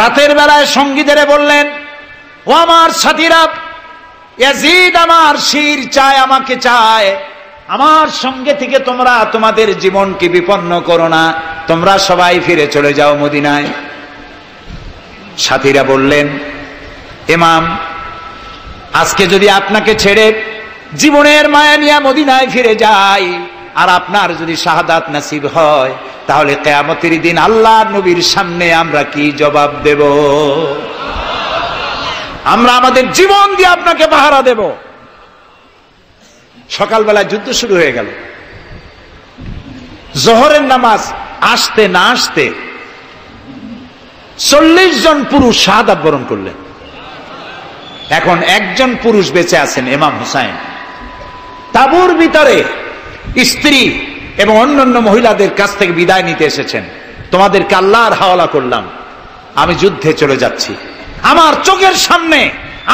রাতের বেলায় সঙ্গীদের বললেন, ও আমার সাথীরা, ইয়াজিদ আমার শির চায়, আমাকে চায়, আমার সঙ্গে থেকে তোমরা তোমাদের জীবনকে বিপন্ন করো না, তোমরা সবাই ফিরে চলে যাও মদিনায়। সাথীরা বললেন, ইমাম আজকে যদি আপনাকে ছেড়ে জীবনের মায়া নিয়ে মদিনায় ফিরে যাই, আর আপনার যদি শাহাদাত নসিব হয়, তাহলে কিয়ামতের দিন আল্লাহর নবীর সামনে আমরা কি জবাব দেব? আমরা আমাদের জীবন দিয়ে আপনাকে পাহারা দেব। সকালবেলা যুদ্ধ শুরু হয়ে গেল। জোহরের নামাজ আসতে না আসতে 40 জন পুরুষ শাহাদাত বরণ করলেন। এখন একজন পুরুষ বেঁচে আছেন, ইমাম হোসাইন। তাঁবুর ভিতরে স্ত্রী এবং অন্যান্য মহিলাদের কাছ থেকে বিদায় নিতে এসেছেন। তোমাদেরকে আল্লাহর হাওয়ালা করলাম, আমি যুদ্ধে চলে যাচ্ছি। আমার চোখের সামনে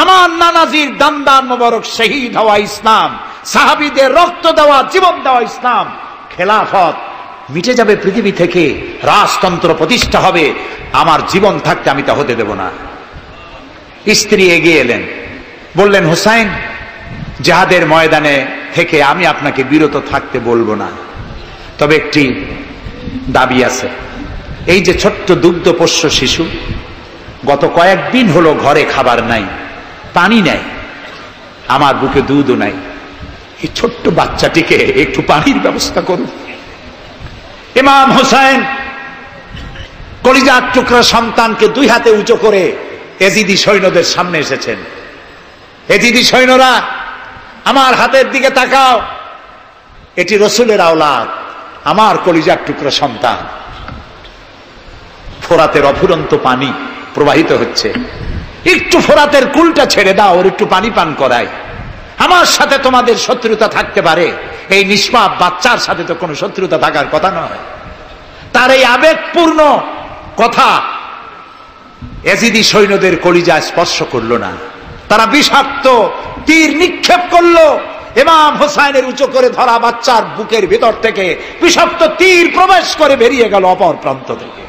আমার নানাজির দান্দার মোবারক শহীদ হওয়া ইসলাম, সাহাবীদের রক্ত দেওয়া, জীবন দেওয়া ইসলাম, খেলাফত মিটে যাবে পৃথিবী থেকে, রাজতন্ত্র প্রতিষ্ঠা হবে। আমার জীবন থাকতে আমি তা হতে দেব না। স্ত্রী এগিয়ে এলেন, বললেন, হোসাইন জিহাদের ময়দানে থেকে আমি আপনাকে বিরত থাকতে বলবো না, তবে একটি দাবি আছে। এই যে ছোট্ট দুগ্ধপোষ্য শিশু, গত কয়েকদিন হলো ঘরে খাবার নাই, পানি নাই, আমার বুকে দুধও নাই, এই ছোট্ট বাচ্চাটিকে একটু পানির ব্যবস্থা করুন। ইমাম হোসাইন কলিজার টুকরা সন্তানকে 2 হাতে উঁচু করে এজিদি সৈন্যদের সামনে এসেছেন। এজিদি সৈন্যরা, আমার হাতের দিকে তাকাও, এটি রসুলের আওলাদ, আমার কলিজার টুকরা সন্তান। ফোরাতের অফুরন্ত পানি প্রবাহিত হচ্ছে, একটু ফোরাতের কুলটা ছেড়ে দাও, ওর একটু পানি পান করাই। আমার সাথে তোমাদের শত্রুতা থাকতে পারে, এই নিষ্পাপ বাচ্চার সাথে তো কোনো শত্রুতা থাকার কথা নয়। তার এই আবেগপূর্ণ কথা এজিদি সৈন্যদের কলিজা স্পর্শ করলো না। তারা বিষাক্ত তীর নিক্ষেপ করলো। ইমাম হোসাইনের উঁচু করে ধরা বাচ্চার বুকের ভিতর থেকে বিষাক্ত তীর প্রবেশ করে বেরিয়ে গেল অপর প্রান্ত থেকে,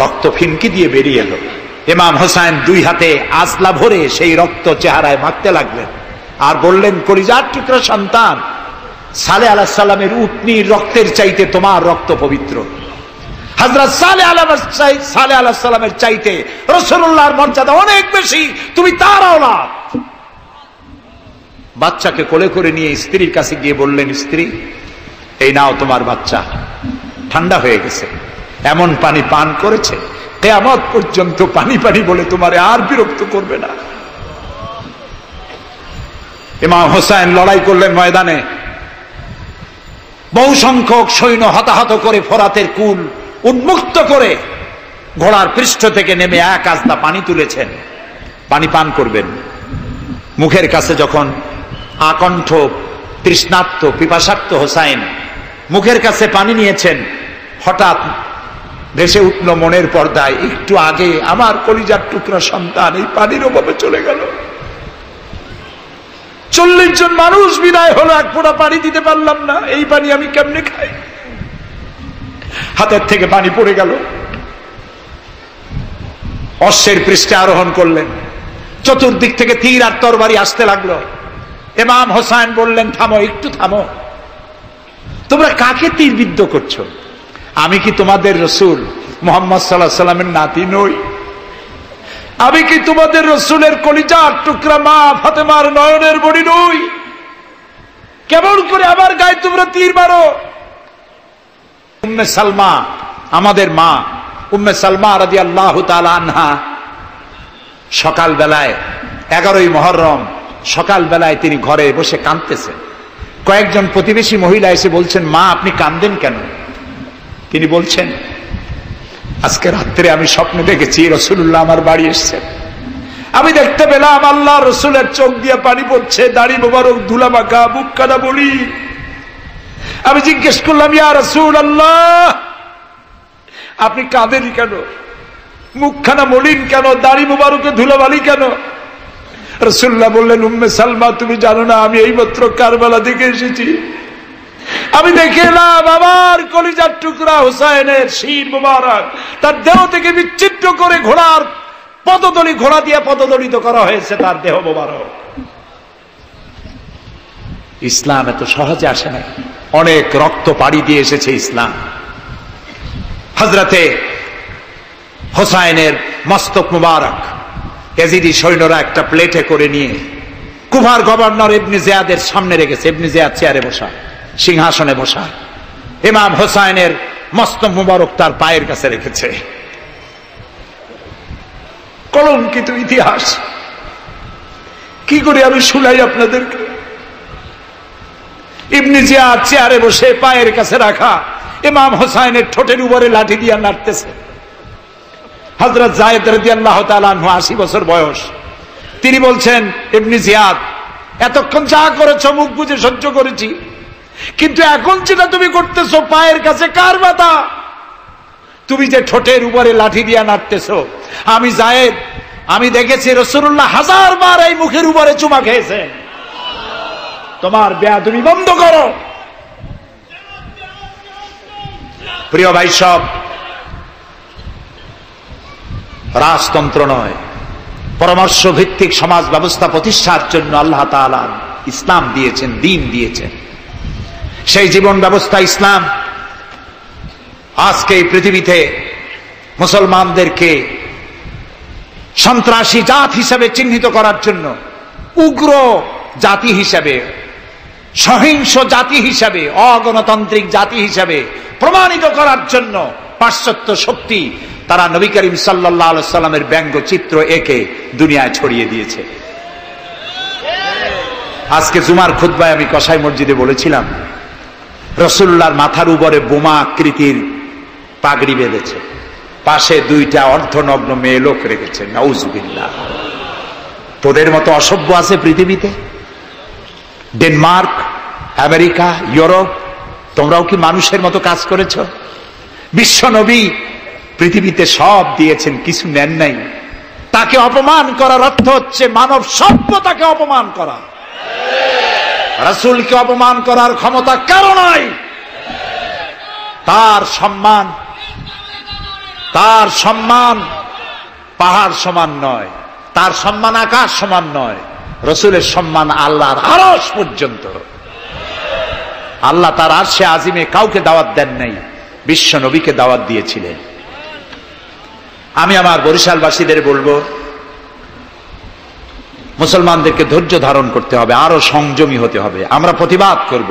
রক্ত ফিনকি দিয়ে বেরিয়ে এলো। ইমাম হোসাইন 2 হাতে আজলা ভরে সেই রক্ত চেহারায় মাখতে লাগলেন আর বললেন, কলিজার টুকরা সন্তান, সালেহ আলাইহিস সালামের উটনির রক্তের চাইতে তোমার রক্ত পবিত্র। হযরত সালেহ আলাইহিস সালামের চাইতে রাসূলুল্লাহর মর্যাদা অনেক বেশি, তুমি তার আওলাদ। বাচ্চাকে কোলে করে নিয়ে স্ত্রীর কাছে গিয়ে বললেন, স্ত্রী এই নাও তোমার বাচ্চা, ঠান্ডা হয়ে গেছে, এমন পানি পান করেছে কিয়ামত পর্যন্ত পানি পানি বলে তোমারে আর বিরক্ত করবে না। ইমাম হোসাইন লড়াই করলেন ময়দানে, বহু সংখ্যক সৈন্য হতাহত করে ফোরাতের কুল উন্মুক্ত করে ঘোড়ার পৃষ্ঠ থেকে নেমে এক আস্তা পানি তুলেছেন, পানি পান করবেন। মুখের কাছে যখন আকণ্ঠ তৃষ্ণার্ত পিপাসার্ত হোসাইন মুখের কাছে পানি নিয়েছেন, হঠাৎ ভেসে উঠল মনের পর্দায়, একটু আগে আমার কলিজার টুকরা সন্তান এই পানির অভাবে চলে গেল। 40 জন মানুষ বিদায় হলো, এক ফোঁটা পানি দিতে পারলাম না, এই পানি আমি কেমনে খাই? হাতের থেকে পানি পড়ে গেল। অশ্বের পৃষ্ঠে আরোহণ করলেন, চতুর্দিক থেকে তীর আর তরবারি আসতে লাগলো। ইমাম হোসাইন বললেন, থামো, একটু থামো, তোমরা কাকে তীরবিদ্ধ করছো? আমি কি তোমাদের রসুল মুহাম্মদ সাল্লাল্লাহু আলাইহি সাল্লামের নাতি নই? আমি কি তোমাদের রসুলের কলিজার টুকরা মা ফাতেমার নয়নের বড়ি নই? কেমন করে আমার গায়ে তোমরা তীর মারো? উম্মে সালমা, আমাদের মা উম্মে সালমা রাদিয়াল্লাহু তাআলা আনহা, সকাল বেলায় 11ই মুহররম সকাল বেলায় তিনি ঘরে বসে কাঁদতেছেন। কয়েকজন প্রতিবেশী মহিলা এসে বলছেন, মা আপনি কাঁদেন কেন? তিনি বলছেন, আজকে রাত্রে আমি স্বপ্নে দেখেছি রাসূলুল্লাহ আমার বাড়ি এসেছেন। আমি দেখতে পেলাম আল্লাহ রসুলের চোখ দিয়ে পানি পড়ছে, দাড়ি মোবারক ধুলা মাখা, বুক কাটা বলি। আমি জিজ্ঞেস করলাম, ইয়া রাসূলুল্লাহ আপনি কাঁদেন কেন? মুখখানা মলিন কেন? দাড়ি মোবারকে ধুলাবালি কেন? রাসূলুল্লাহ বললেন, উম্মে সালমা তুমি জানো না আমি এইমাত্র কারবালা থেকে এসেছি। আমি দেখে এলাম আমার কলিজার টুকরা হুসাইনের শির মোবারক তার দেহ থেকে বিচ্ছিন্ন করে ঘোড়ার পদতলি, ঘোড়া দিয়ে পদদলিত করা হয়েছে তার দেহ মোবারক। ইসলাম এত সহজে আসে না, অনেক রক্ত পাড়ি দিয়ে এসেছে ইসলাম। হযরতে হোসাইনের মস্তক মুবারক ইয়াজিদি সৈন্যরা একটা প্লেটে করে নিয়ে কুফার গভর্নর ইবনে জিয়াদের সামনে রেখেছে। ইবনে জিয়াদ চেয়ারে বসা, সিংহাসনে বসা, ইমাম হোসাইনের মস্তক মুবারক তার পায়ের কাছে রেখেছে। কলঙ্কিত ইতিহাস, কি করে আমি শুনাই আপনাদেরকে? ইবনে জিয়াদ চেয়ারে বসে পায়ের কাছে রাখা ইমাম হোসাইনের ঠোঁটের উপরে লাঠি দিয়ে নাড়তেছে। হযরত যায়েদ রাদিয়াল্লাহু তাআলা আনহু 80 বছর বয়স, তিনি বলছেন, ইবনে জিয়াদ এতক্ষণ যা করেছো মুখ বুজে সহ্য করেছি, কিন্তু এখন যেটা তুমি করতেছো পায়ের কাছে কার ব্যথা? তুমি যে ঠোঁটের উপরে লাঠি দিয়ে নাড়তেছো, আমি যায়েদ আমি দেখেছি রাসূলুল্লাহ 1000 বার এই মুখের উপরে চুমা খেয়েছেন। তোমার বেয়াদবি বন্ধ করো। প্রিয় ভাই সব, রাজতন্ত্র নয়, পরামর্শ ভিত্তিক সমাজ ব্যবস্থা প্রতিষ্ঠার জন্য আল্লাহ তাআলা ইসলাম দিয়েছেন, দ্বীন দিয়েছেন। সেই জীবন ব্যবস্থা ইসলাম আজকে এই পৃথিবীতে মুসলমানদেরকে সন্ত্রাসী জাত হিসেবে চিহ্নিত করার জন্য, উগ্র জাতি হিসেবে, সহিংস জাতি হিসেবে, অগণতান্ত্রিক জাতি হিসেবে প্রমাণিত করার জন্য পাশ্চাত্য শক্তি তারা নবী করিম সাল্লাল্লাহু আলাইহি সাল্লামের ব্যঙ্গ চিত্র এঁকে দুনিয়ায় ছড়িয়ে দিয়েছে। আজকে জুমার খুতবায় আমি কসাই মসজিদে বলেছিলাম, রাসূলুল্লাহর মাথার উপরে বোমা আকৃতির পাগড়ি বেঁধেছে, পাশে 2টা অর্ধনগ্ন মেয়ে লোক রেখেছে। নাউজুবিল্লাহ। তোদের মতো অসভ্য আছে পৃথিবীতে? ডেনমার্ক, আমেরিকা, ইউরোপ, তোমরাও কি মানুষের মতো কাজ করেছ? বিশ্ব নবী পৃথিবীতে সব দিয়েছেন, কিছু নেন নাই। তাকে অপমান করার অর্থ হচ্ছে মানব সভ্যতাকে অপমান করা। রাসূলকে অপমান করার ক্ষমতা কারো নাই। তার সম্মান পাহাড় সমান নয়, তার সম্মান আকাশ সমান নয়। রাসূলের সম্মান আল্লাহর আরশ পর্যন্ত। আল্লাহ তার আরশে আজিমে কাউকে দাওয়াত দেন নাই, বিশ্ব নবীকে দাওয়াত দিয়েছিলেন। আমি আমার বরিশালবাসীদের বলবো, মুসলমানদেরকে ধৈর্য ধারণ করতে হবে, আরো সংযমী হতে হবে। আমরা প্রতিবাদ করব,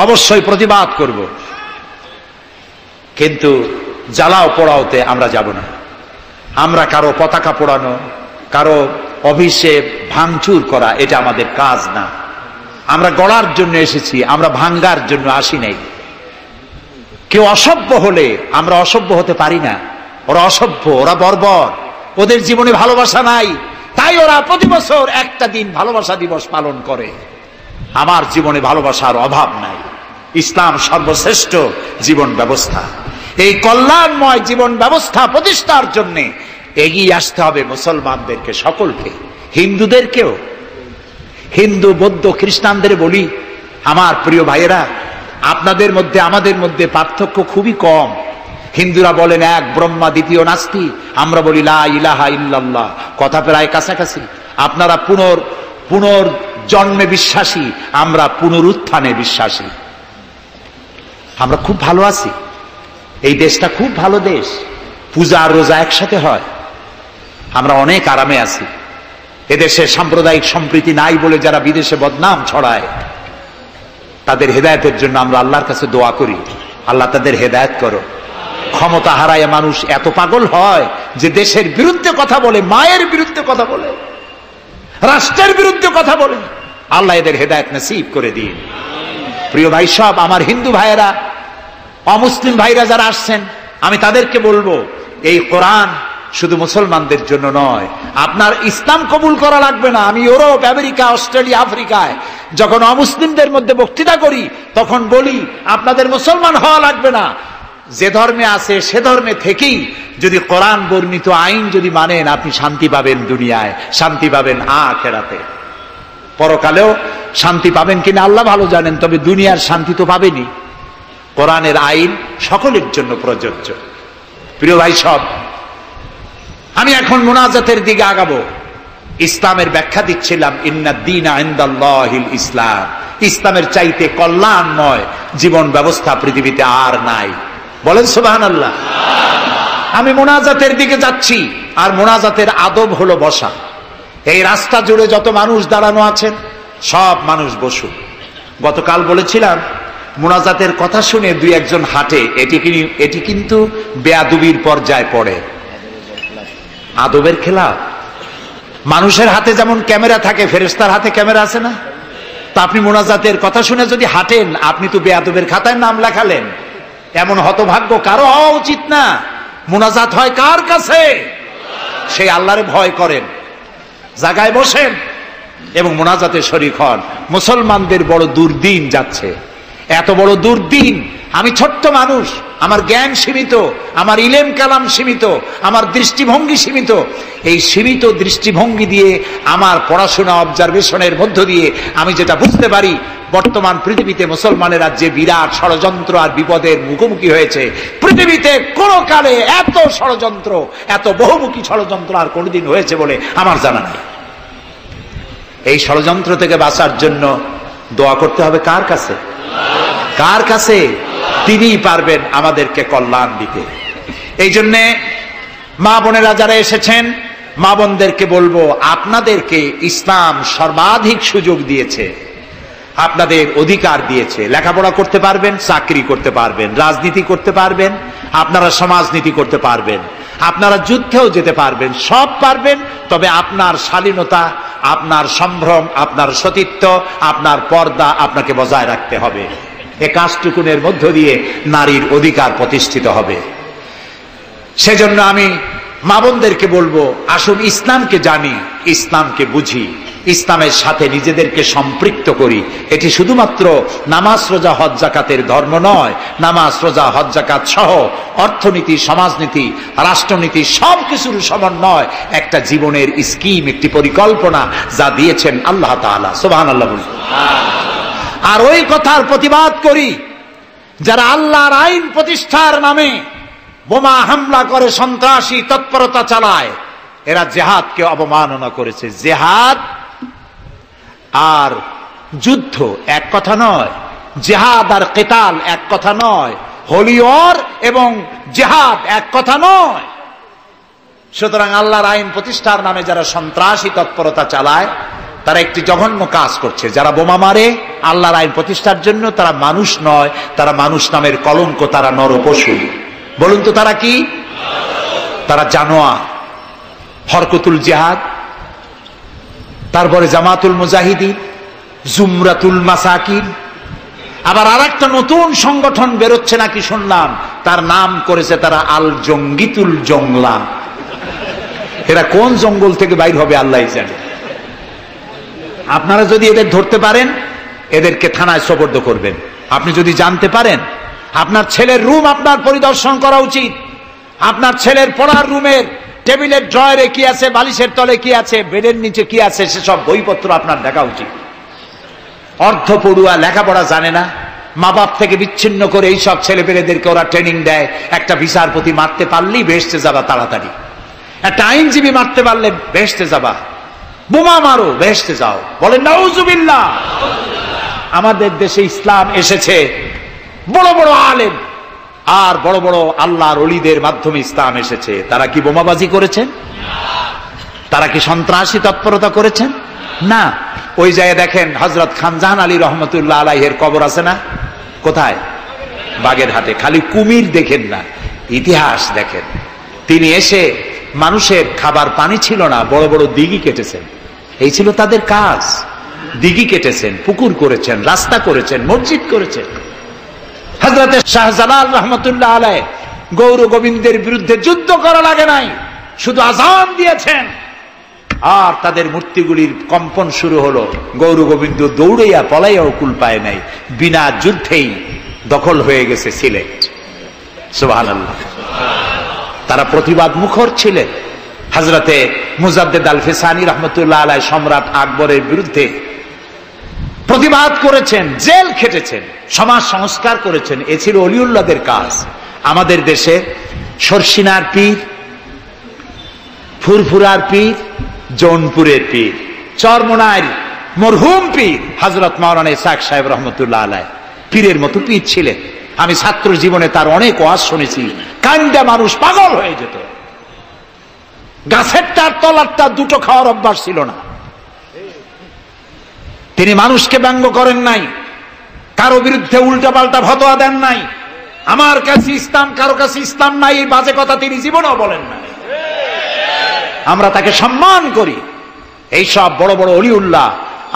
অবশ্যই প্রতিবাদ করব, কিন্তু জ্বালাও পোড়াওতে আমরা যাব না। আমরা কারো পতাকা পোড়ানো, কারো অফিসে ভাঙচুর করা, এটা আমাদের কাজ না। আমরা গড়ার জন্য এসেছি, আমরা ভাঙ্গার জন্য আসি নাই। কেউ অসভ্য হলে আমরা অসভ্য হতে পারি না, ওরা অসভ্য, ওরা বর্বর, ওদের জীবনে ভালোবাসা নাই, তাই ওরা প্রতি বছর একটা দিন ভালোবাসা দিবস পালন করে। আমার জীবনে ভালোবাসার অভাব নাই। ইসলাম সর্বশ্রেষ্ঠ জীবন ব্যবস্থা। এই কল্যাণময় জীবন ব্যবস্থা প্রতিষ্ঠার জন্য এগিয়ে আসতে হবে মুসলমানদেরকে, সকলকে, হিন্দুদেরকেও। হিন্দু, বৌদ্ধ, খ্রিস্টানদের বলি, আমার প্রিয় ভাইয়েরা, আপনাদের মধ্যে আমাদের মধ্যে পার্থক্য খুবই কম। হিন্দুরা বলেন এক ব্রহ্মা, দ্বিতীয় নাস্তি, আমরা বলি লা ইলাহা ইল্লাল্লাহ, কথা প্রায় কাছাকাছি। আপনারা পুনর্জন্মে বিশ্বাসী, আমরা পুনরুত্থানে বিশ্বাসী। আমরা খুব ভালো আছি, এই দেশটা খুব ভালো দেশ, পূজা আর রোজা একসাথে হয়, আমরা অনেক আরামে আছি। এদেশে সাম্প্রদায়িক সম্প্রীতি নাই বলে যারা বিদেশে বদনাম ছড়ায়, তাদের হেদায়েতের জন্য আমরা আল্লাহর কাছে দোয়া করি, আল্লাহ তাদের হেদায়েত করো। ক্ষমতা হারায় মানুষ এত পাগল হয় যে দেশের বিরুদ্ধে কথা বলে, মায়ের বিরুদ্ধে কথা বলে, রাষ্ট্রের বিরুদ্ধে কথা বলে। আল্লাহ এদের হেদায়েত নসিব করে দিন। প্রিয় ভাই সব, আমার হিন্দু ভাইয়েরা, অমুসলিম ভাইরা যারা আসছেন, আমি তাদেরকে বলবো, এই কোরআন শুধু মুসলমানদের জন্য নয়। আপনার ইসলাম কবুল করা লাগবে না। আমি ইউরোপ, আমেরিকা, অস্ট্রেলিয়া, আফ্রিকায় যখন অমুসলিমদের মধ্যে বক্তৃতা করি, তখন বলি আপনাদের মুসলমান হওয়া লাগবে না, যে ধর্মে আছে সে ধর্মে থেকেই যদি কোরআন বর্ণিত আইন যদি মানেন, আপনি শান্তি পাবেন, দুনিয়ায় শান্তি পাবেন, আখিরাতে পরকালেও শান্তি পাবেন কিনা আল্লাহ ভালো জানেন, তবে দুনিয়ার শান্তি তো পাবেনই। কোরআনের আইন সকলের জন্য প্রযোজ্য। প্রিয় ভাই সব, আমি এখন মুনাজাতের দিকে আগাবো। ইসলামের ব্যাখ্যা দিচ্ছিলাম, ইন্নাদ দীনা ইনদাল্লাহিল ইসলাম, ইসলামের চাইতে কল্যাণময় জীবন ব্যবস্থা পৃথিবীতে আর নাই। বলেন সুবহানাল্লাহ। আমি মুনাজাতের দিকে যাচ্ছি, আর মুনাজাতের আদব হলো বসা। এই রাস্তা জুড়ে যত মানুষ দাঁড়ানো আছেন, সব মানুষ বসুন। গতকাল বলেছিলাম, মুনাজাতের কথা শুনে দুই একজন হাঁটে, এটি কিন্তু বেয়াদবির পর্যায়ে পড়ে, আদবের খেলা। মানুষের হাতে যেমন ক্যামেরা থাকে, ফেরেশতার হাতে ক্যামেরা আছে না? তা আপনি মুনাজাতের কথা শুনে যদি হাঁটেন, আপনি তো বেয়াদবের খাতায় নাম লেখালেন। এমন হতভাগ্য কারো হওয়া উচিত না। মুনাজাত হয় কার কাছে? সেই আল্লাহরে ভয় করেন, জায়গায় বসেন এবং মুনাজাতে শরীক হন। মুসলমানদের বড় দুর্দিন যাচ্ছে, এত বড় দুর্দিন। আমি ছোট্ট মানুষ, আমার জ্ঞান সীমিত, আমার ইলেম কালাম সীমিত, আমার দৃষ্টিভঙ্গি সীমিত। এই সীমিত দৃষ্টিভঙ্গি দিয়ে, আমার পড়াশোনা অবজারভেশনের মধ্য দিয়ে আমি যেটা বুঝতে পারি, বর্তমান পৃথিবীতে মুসলমানেরা যে বিরাট ষড়যন্ত্র আর বিপদের মুখোমুখি হয়েছে, পৃথিবীতে কোনো কালে এত ষড়যন্ত্র, এত বহুমুখী ষড়যন্ত্র আর কোনোদিন হয়েছে বলে আমার জানা নেই। এই ষড়যন্ত্র থেকে বাঁচার জন্য দোয়া করতে হবে কার কাছে? কার কাছে? তিনিই পারবেন আমাদেরকে কল্যাণ দিতে। এই জন্যে মা বোনেরা যারা এসেছেন, মা বোনদেরকে বলবো, আপনাদেরকে ইসলাম সর্বাধিক সুযোগ দিয়েছে, আপনাদের অধিকার দিয়েছে। লেখাপড়া করতে পারবেন, চাকরি করতে পারবেন, রাজনীতি করতে পারবেন, আপনারা সমাজনীতি করতে পারবেন, আপনারা যুদ্ধেও যেতে পারবেন, সব পারবেন। তবে আপনার শালীনতা, আপনার সম্ভ্রম, আপনার সতীত্ব, আপনার পর্দা আপনাকে বজায় রাখতে হবে। এ কাজটুকুনের মধ্য দিয়ে নারীর অধিকার প্রতিষ্ঠিত হবে। সেজন্য আমি মা বোনদেরকে বলবো, আসুন ইসলামকে জানি, ইসলামকে বুঝি, ইসলামের সাথে নিজেদেরকে সম্পৃক্ত করি। এটি শুধুমাত্র নামাজ, রোজা, হজ, যাকাতের ধর্ম নয়। নামাজ, রোজা, হজ, যাকাত সহ অর্থনীতি, সমাজনীতি, রাষ্ট্রনীতি সবকিছুর সমন্বয় একটা জীবনের স্কিম, একটি পরিকল্পনা যা দিয়েছেন আল্লাহ তাআলা। সুবহানাল্লাহ। আর ওই কথার প্রতিবাদ করি যারা আল্লাহর আইন প্রতিষ্ঠার নামে বোমা হামলা করে, সন্ত্রাসী তৎপরতা চালায়। এরা জিহাদকে অবমাননা করেছে। জিহাদ আর যুদ্ধ এক কথা নয়, জিহাদ আর কিতাল এক কথা নয়, হোলি ওয়ার এবং জিহাদ এক কথা নয়। সুতরাং আল্লাহর আইন প্রতিষ্ঠার নামে যারা সন্ত্রাসী তৎপরতা চালায়, তারা একটি জঘন্য কাজ করছে। যারা বোমা মারে আল্লাহর আইন প্রতিষ্ঠার জন্য, তারা মানুষ নয়, তারা মানুষ নামের কলঙ্ক, তারা নরপশু। বলুন তো তারা কি? তারা জানোয়ার। হরকতুল জিহাদ, তারপরে জামাতুল মুজাহিদিন, জুমরাতুল মাসাকিন, আবার আরেকটা নতুন সংগঠন বেরোচ্ছে নাকি শুনলাম, তার নাম করেছে তারা আল জঙ্গিতুল জংলা। এরা কোন জঙ্গল থেকে বাইর হবে আল্লাহ জানে। আপনারা যদি এদের ধরতে পারেন, এদেরকে থানায় সোপর্দ করবেন। আপনি যদি জানতে পারেন, আপনার ছেলের রুম আপনার পরিদর্শন করা উচিত। আপনার ছেলের পড়ার রুমের টেবিলের ড্রয়ারে কি আছে, বালিশের তলে কি আছে, বেডের নিচে কি আছে, সেসব বইপত্র আপনার দেখা উচিত। অর্ধ পড়ুয়া, লেখাপড়া জানে না, মা বাপ থেকে বিচ্ছিন্ন করে এইসব ছেলেপেলেদেরকে ওরা ট্রেনিং দেয়। একটা বিচারপতি মারতে পারলেই বেহেশতে যাবা তাড়াতাড়ি, একটা আইনজীবী মারতে পারলে বেহেশতে যাবা, বোমা মারো বেহেশতে যাও। বলেন নাউজুবিল্লাহ। আমাদের দেশে ইসলাম এসেছে বড় বড় আলেম আর বড় বড় আল্লাহর ওলিদের মাধ্যমে ইসলাম এসেছে। তারা কি বোমাবাজি করেছেন? তারা কি সন্ত্রাসী তৎপরতা করেছেন? না। ওই জায়গায় দেখেন হযরত খানজাহান আলী রহমতুল্লাহ আলাইহির কবর আছে না? কোথায়? বাগেরহাটে। খালি কুমির দেখেন না, ইতিহাস দেখেন। তিনি এসে মানুষের খাবার পানি ছিল না, বড় বড় দিঘি কেটেছেন। এই ছিল তাদের কাজ। দিঘি কেটেছেন, পুকুর করেছেন, রাস্তা করেছেন, মসজিদ করেছেন। হযরত শাহজালাল রহমতুল্লাহ আলাইহি গৌর গোবিন্দের বিরুদ্ধে যুদ্ধ করা লাগে নাই, শুধু আযান দিয়েছেন আর তাদের মূর্তিগুলির কম্পন শুরু হলো। গৌর গোবিন্দ দৌড়াইয়া পলাইয়াও কুল পায় নাই, বিনা যুদ্ধেই দখল হয়ে গেছে সিলেট। সুবহানাল্লাহ। তারা প্রতিবাদ মুখর ছিলেন। হযরতে মুজাদ্দেদ আল ফিসানি রহমতুল্লাহ আলাইহি সম্রাট আকবরের বিরুদ্ধে প্রতিবাদ করেছেন, জেল খেটেছেন, সমাজ সংস্কার করেছেন। এ ছিল অলিউল্লাহদের কাজ। আমাদের দেশে শর্ষিনার পীর, ফুরফুরার পীর, জৌনপুরের পীর, চরমোনাইর মরহুম পীর হযরত মাওলানা ইসহাক সাহেব রহমতুল্লাহ আলাইহি পীরের মতো পীর ছিলেন। আমি ছাত্র জীবনে তার অনেক ওয়াজ শুনেছি। কান্দা মানুষ পাগল হয়ে যেত। গাছের তার তলারটা দুটো খাওয়ার অভ্যাস ছিল না। তিনি মানুষকে ব্যঙ্গ করেন নাই, কারো বিরুদ্ধে উল্টাপাল্টা ফতোয়া দেন নাই। আমার কাছে ইসলাম, কারো কাছে ইসলাম নাই, এই বাজে কথা তিনি জীবনেও বলেন নাই। আমরা তাকে সম্মান করি। এই সব বড় বড় অলিউল্লাহ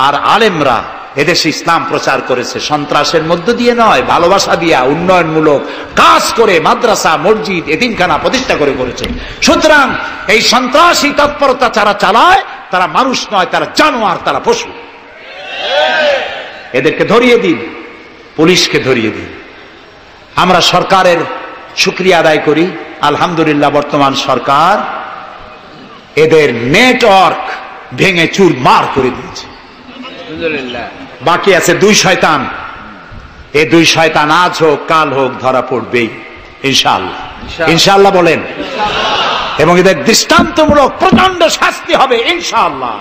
আর আলেমরা এদেশে ইসলাম প্রচার করেছে সন্ত্রাসের মধ্য দিয়ে নয়, ভালোবাসা দিয়া, উন্নয়নমূলক কাজ করে মাদ্রাসা, মসজিদ, এতিমখানা প্রতিষ্ঠা করে করেছে। সুতরাং এই সন্ত্রাসী তৎপরতা যারা চালায় তারা মানুষ নয়, তারা জানোয়ার, তারা পশু। এদেরকে ধরিয়ে দিন, পুলিশকে ধরিয়ে দিন। আমরা সরকারের শুকরিয়া আদায় করি। আলহামদুলিল্লাহ বর্তমান সরকার এদের নেটওয়ার্ক ভেঙে চুরমার করে দিয়েছে। বাকি আছে দুই শয়তান। এই দুই শয়তান আজ হোক কাল হোক ধরা পড়বেই ইনশাআল্লাহ। ইনশাআল্লাহ বলেন। এবং এদের দৃষ্টান্তমূলক প্রচন্ড শাস্তি হবে ইনশাআল্লাহ।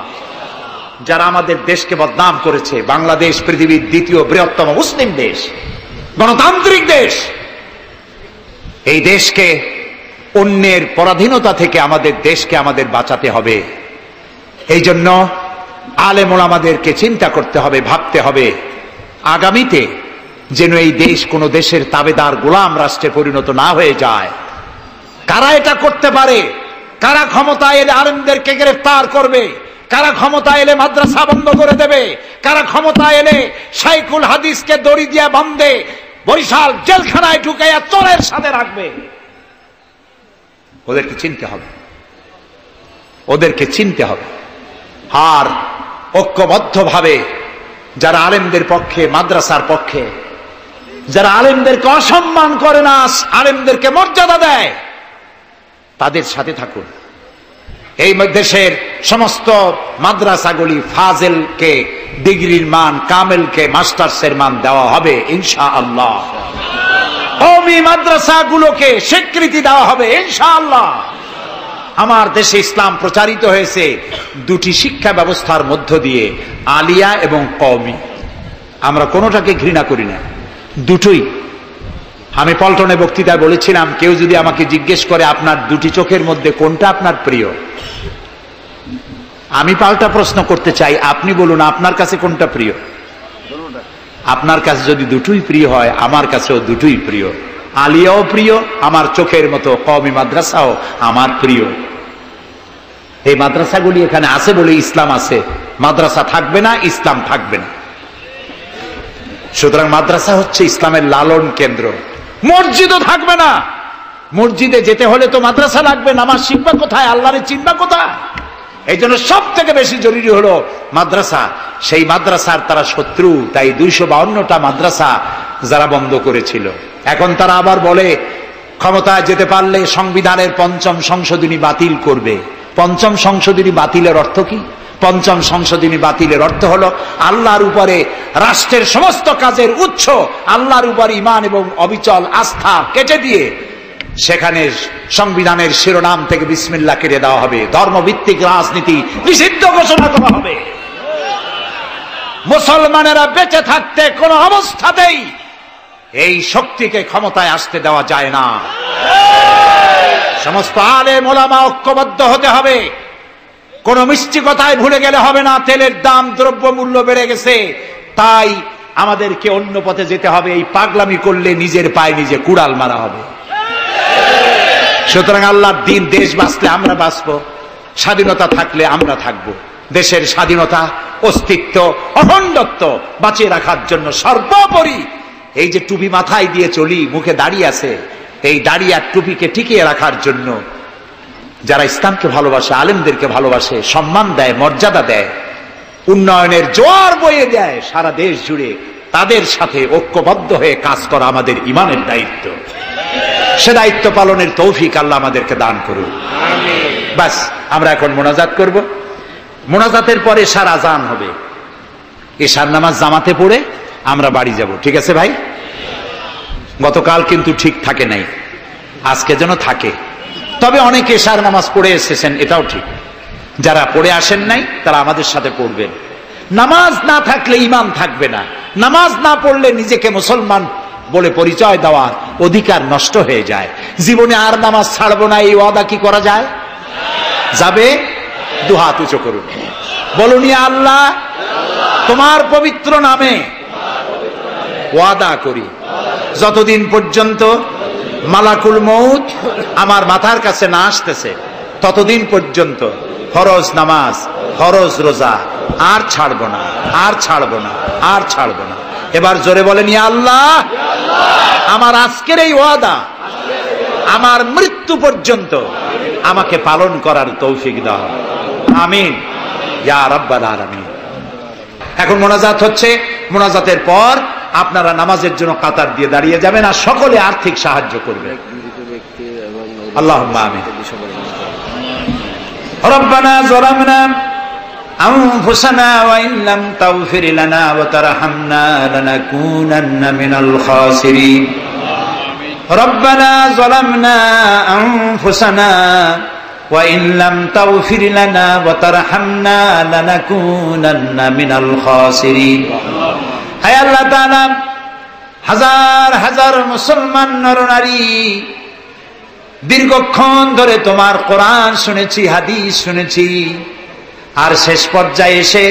যারা আমাদের দেশকে বদনাম করেছে, বাংলাদেশ পৃথিবীর দ্বিতীয় বৃহত্তম মুসলিম দেশ, গণতান্ত্রিক দেশ, এই দেশকে অন্যের পরাধীনতা থেকে আমাদের দেশকে আমাদের বাঁচাতে হবে। এই জন্য আলেম ওলামাদেরকে চিন্তা করতে হবে, ভাবতে হবে আগামীতে যেন এই দেশ কোন দেশের তাবেদার গোলাম রাষ্ট্রে পরিণত না হয়ে যায়। কারা এটা করতে পারে? কারা ক্ষমতা এলে আলেমদেরকে গ্রেফতার করবে? কারা ক্ষমতা এলে মাদ্রাসা বন্ধ করে দেবে? কারা ক্ষমতা এলে শাইখুল হাদিসকে দড়ি দিয়া বাঁধে বরিশাল জেলখানায় ঢুকাইয়া চোরের সাথে রাখবে? ওদেরকে চিনতে হবে, ওদেরকে চিনতে হবে। আর ঐক্যবদ্ধভাবে যারা আলেমদের পক্ষে, মাদ্রাসার পক্ষে, যারা আলেমদেরকে অসম্মান করে না, আলেমদেরকে মর্যাদা দেয়, তাদের সাথে থাকুন। এই দেশের সমস্ত মাদ্রাসাগুলি ফাজেলকে ডিগ্রির মান, কামেলকে মাস্টার্সের মান দেওয়া হবে ইনশাআল্লাহ। কওমি মাদ্রাসাগুলোকে স্বীকৃতি দেওয়া হবে ইনশাআল্লাহ। আমার দেশে ইসলাম প্রচারিত হয়েছে দুটি শিক্ষা ব্যবস্থার মধ্য দিয়ে, আলিয়া এবং কওমি। আমরা কোনোটাকে ঘৃণা করি না, দুটোই। আমি পল্টনে বক্তৃতায় বলেছিলাম, কেউ যদি আমাকে জিজ্ঞেস করে আপনার দুটি চোখের মধ্যে কোনটা আপনার প্রিয়, আমি পাল্টা প্রশ্ন করতে চাই, আপনি বলুন আপনার কাছে কোনটা প্রিয়? আপনার কাছে যদি দুটোই প্রিয় হয়, আমার কাছেও দুটোই প্রিয়। আলিয়াও প্রিয় আমার চোখের মতো, কওমি মাদ্রাসাও আমার প্রিয়। এই মাদ্রাসাগুলি এখানে আছে বলে ইসলাম আছে, মাদ্রাসা থাকবে না, ইসলাম থাকবে না। সুতরাং মাদ্রাসা হচ্ছে ইসলামের লালন কেন্দ্র। মসজিদও থাকবে না। মসজিদে যেতে হলে তো মাদ্রাসা লাগবে, নামাজ শিখবা কোথায়, আল্লাহরে চিনবা কোথায়? এই জন্য সব থেকে বেশি জরুরি হলো মাদ্রাসা। সেই মাদ্রাসার তারা শত্রু, তাই 252টা মাদ্রাসা যারা বন্ধ করেছিল, এখন তারা আবার বলে ক্ষমতায় যেতে পারলে সংবিধানের 5ম সংশোধনী বাতিল করবে। 5ম সংশোধনী বাতিলের অর্থ কি? 5ম সংশোধনী বাতিলের অর্থ হলো আল্লাহর উপরে, রাষ্ট্রের সমস্ত কাজের উৎস আল্লাহর উপর ঈমান এবং অবিচল আস্থা কেটে দিয়ে সেখানে সংবিধানের শিরোনাম থেকে বিসমিল্লাহ কেটে দেওয়া হবে, ধর্মভিত্তিক রাজনীতি নিষিদ্ধ ঘোষণা করা হবে। মুসলমানেরা বেঁচে থাকতে কোন অবস্থাতেই এই শক্তিকে ক্ষমতায় আসতে দেওয়া যায় না। সমস্ত আলেম ওলামা ঐক্যবদ্ধ হতে হবে। কোন মিষ্টি কথায় ভুলে গেলে হবে না। তেলের দাম, দ্রব্য মূল্য বেড়ে গেছে, তাই আমাদেরকে অন্য পথে যেতে হবে। এই পাগলামি করলে নিজের পায়ে নিজে কুড়াল মারা হবে। সুতরাং আল্লাহর দিন, দেশ বাঁচলে আমরা বাঁচবো, স্বাধীনতা থাকলে আমরা থাকবো। দেশের স্বাধীনতা, অস্তিত্ব, অখণ্ডত্ব বাঁচিয়ে রাখার জন্য সর্বোপরি এই যে টুপি মাথায় দিয়ে চলি, মুখে দাড়ি আছে, এই দাড়ি আর টুপিকে টিকিয়ে রাখার জন্য যারা ইসলামকে ভালোবাসে, আলেমদেরকে ভালোবাসে, সম্মান দেয়, মর্যাদা দেয়, উন্নয়নের জোয়ার বয়ে দেয় সারা দেশ জুড়ে, তাদের সাথে ঐক্যবদ্ধ হয়ে কাজ করা আমাদের ইমানের দায়িত্ব। সে দায়িত্ব পালনের তৌফিক আল্লাহ আমাদেরকে দান করুন। বাস, আমরা এখন মোনাজাত করব। মোনাজাতের পরে এশার আজান হবে। এশার নামাজ জামাতে পড়ে আমরা বাড়ি যাব। ঠিক আছে ভাই? গতকাল কিন্তু ঠিক থাকে নাই, আজকে যেন থাকে। তবে অনেকে এশার নামাজ পড়ে এসেছেন, এটাও ঠিক। যারা পড়ে আসেন নাই তারা আমাদের সাথে পড়বেন। নামাজ না থাকলে ঈমান থাকবে না। নামাজ না পড়লে নিজেকে মুসলমান বলে পরিচয় দেওয়ার অধিকার নষ্ট হয়ে যায়। জীবনে আর নামাজ ছাড়বো না, এই ওয়াদা কি করা যায়? যাবে? দুহাত উঁচু করুন, বলুন ইয়া আল্লাহ, তোমার পবিত্র নামে ওয়াদা করি, যতদিন পর্যন্ত মালাকুল মউত আমার মাথার কাছে না আসতেছে ততদিন পর্যন্ত ফরজ নামাজ, ফরজ রোজা আর ছাড়বো না, আর ছাড়বো না, আর ছাড়বো না। এবার জোরে বলেন ইয়া আল্লাহ, আমার আজকের এই ওয়াদা আমার মৃত্যু পর্যন্ত আমাকে পালন করার তৌফিক দাও। আমিন ইয়া রাব্বাল আলামিন। এখন মোনাজাত হচ্ছে। মোনাজাতের পর আপনারা নামাজের জন্য কাতার দিয়ে দাঁড়িয়ে যাবেন আর সকলে আর্থিক সাহায্য করবেন। আল্লাহুম্মা আমিন। রব্বানা যালামনা আনফুসানা ওয়া ইন লাম তাগফির লানা ওয়া তারহামনা লানাকুনান্না মিনাল খাসিরিন। রব্বানা যালামনা আনফুসানা ওয়া ইন লাম তাগফির লানা ওয়া তারহামনা লানাকুনান্না মিনাল খাসিরিন। হে আল্লাহ তাআলা, হাজার হাজার মুসলমান নরনারী দীর্ঘক্ষণ ধরে তোমার কোরআন শুনেছি, হাদিস শুনেছি, আর শেষ পর্যায়ে এসে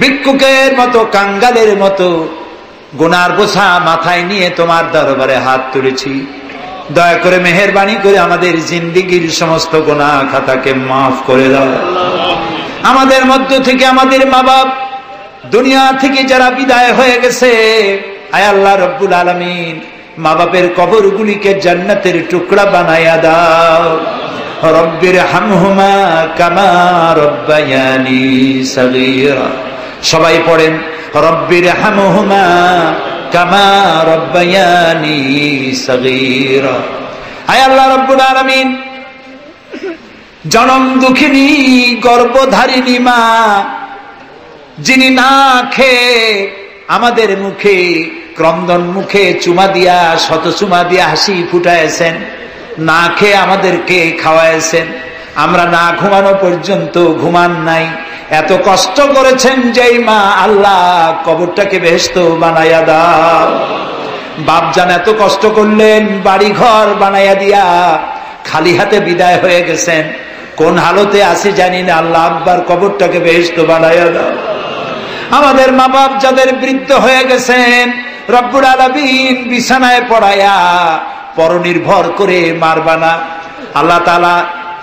ভিক্ষুকের মতো, কাঙ্গালের মতো গুনার বোঝা মাথায় নিয়ে তোমার দরবারে হাত তুলেছি। দয়া করে মেহেরবানি করে আমাদের জিন্দেগীর সমস্ত গুনাহ খাতাকে মাফ করে দাও। আমাদের মধ্য থেকে আমাদের মা বাপ দুনিয়া থেকে যারা বিদায় হয়ে গেছে, আয় আল্লাহ রব্বুল আলামিন, মা বাপের কবরগুলিকে জান্নাতের টুকরা বানায়া দাও। রব্বির হামহুমা কামা রব্বায়ানি সগীরা। সবাই পড়েন রব্বির হামহুমা কামা রব্বায়ানি সগীরা। আয় আল্লাহ রব্বুল আলামিন, জনম দুঃখিনী গর্ভধারিণী মা, যিনি না খেয়ে আমাদের মুখে, ক্রন্দন মুখে চুমা দিয়া, শত চুমা দিয়া হাসি ফুটাইছেন, না খেয়ে আমাদেরকে খাওয়াইছেন, আমরা না ঘুমানো পর্যন্ত ঘুমান নাই, এত কষ্ট করেছেন যেই মা, আল্লাহ কবরটাকে বেহেশত বানাইয়া দাও। বাপজান এত কষ্ট করলেন, বাড়ি ঘর বানাইয়া দিয়া খালি হাতে বিদায় হয়ে গেছেন, কোন হালতে আছে জানি না, আল্লাহ আব্বার কবরটাকে বেহেশত বানাইয়া দাও। আমাদের মা বাপ যাদের বৃদ্ধ হয়ে গেছেন, রব্বুল আলামিন বিছানায় পড়ায়া পরনির্ভর করে মারবা না। আল্লাহ তাআলা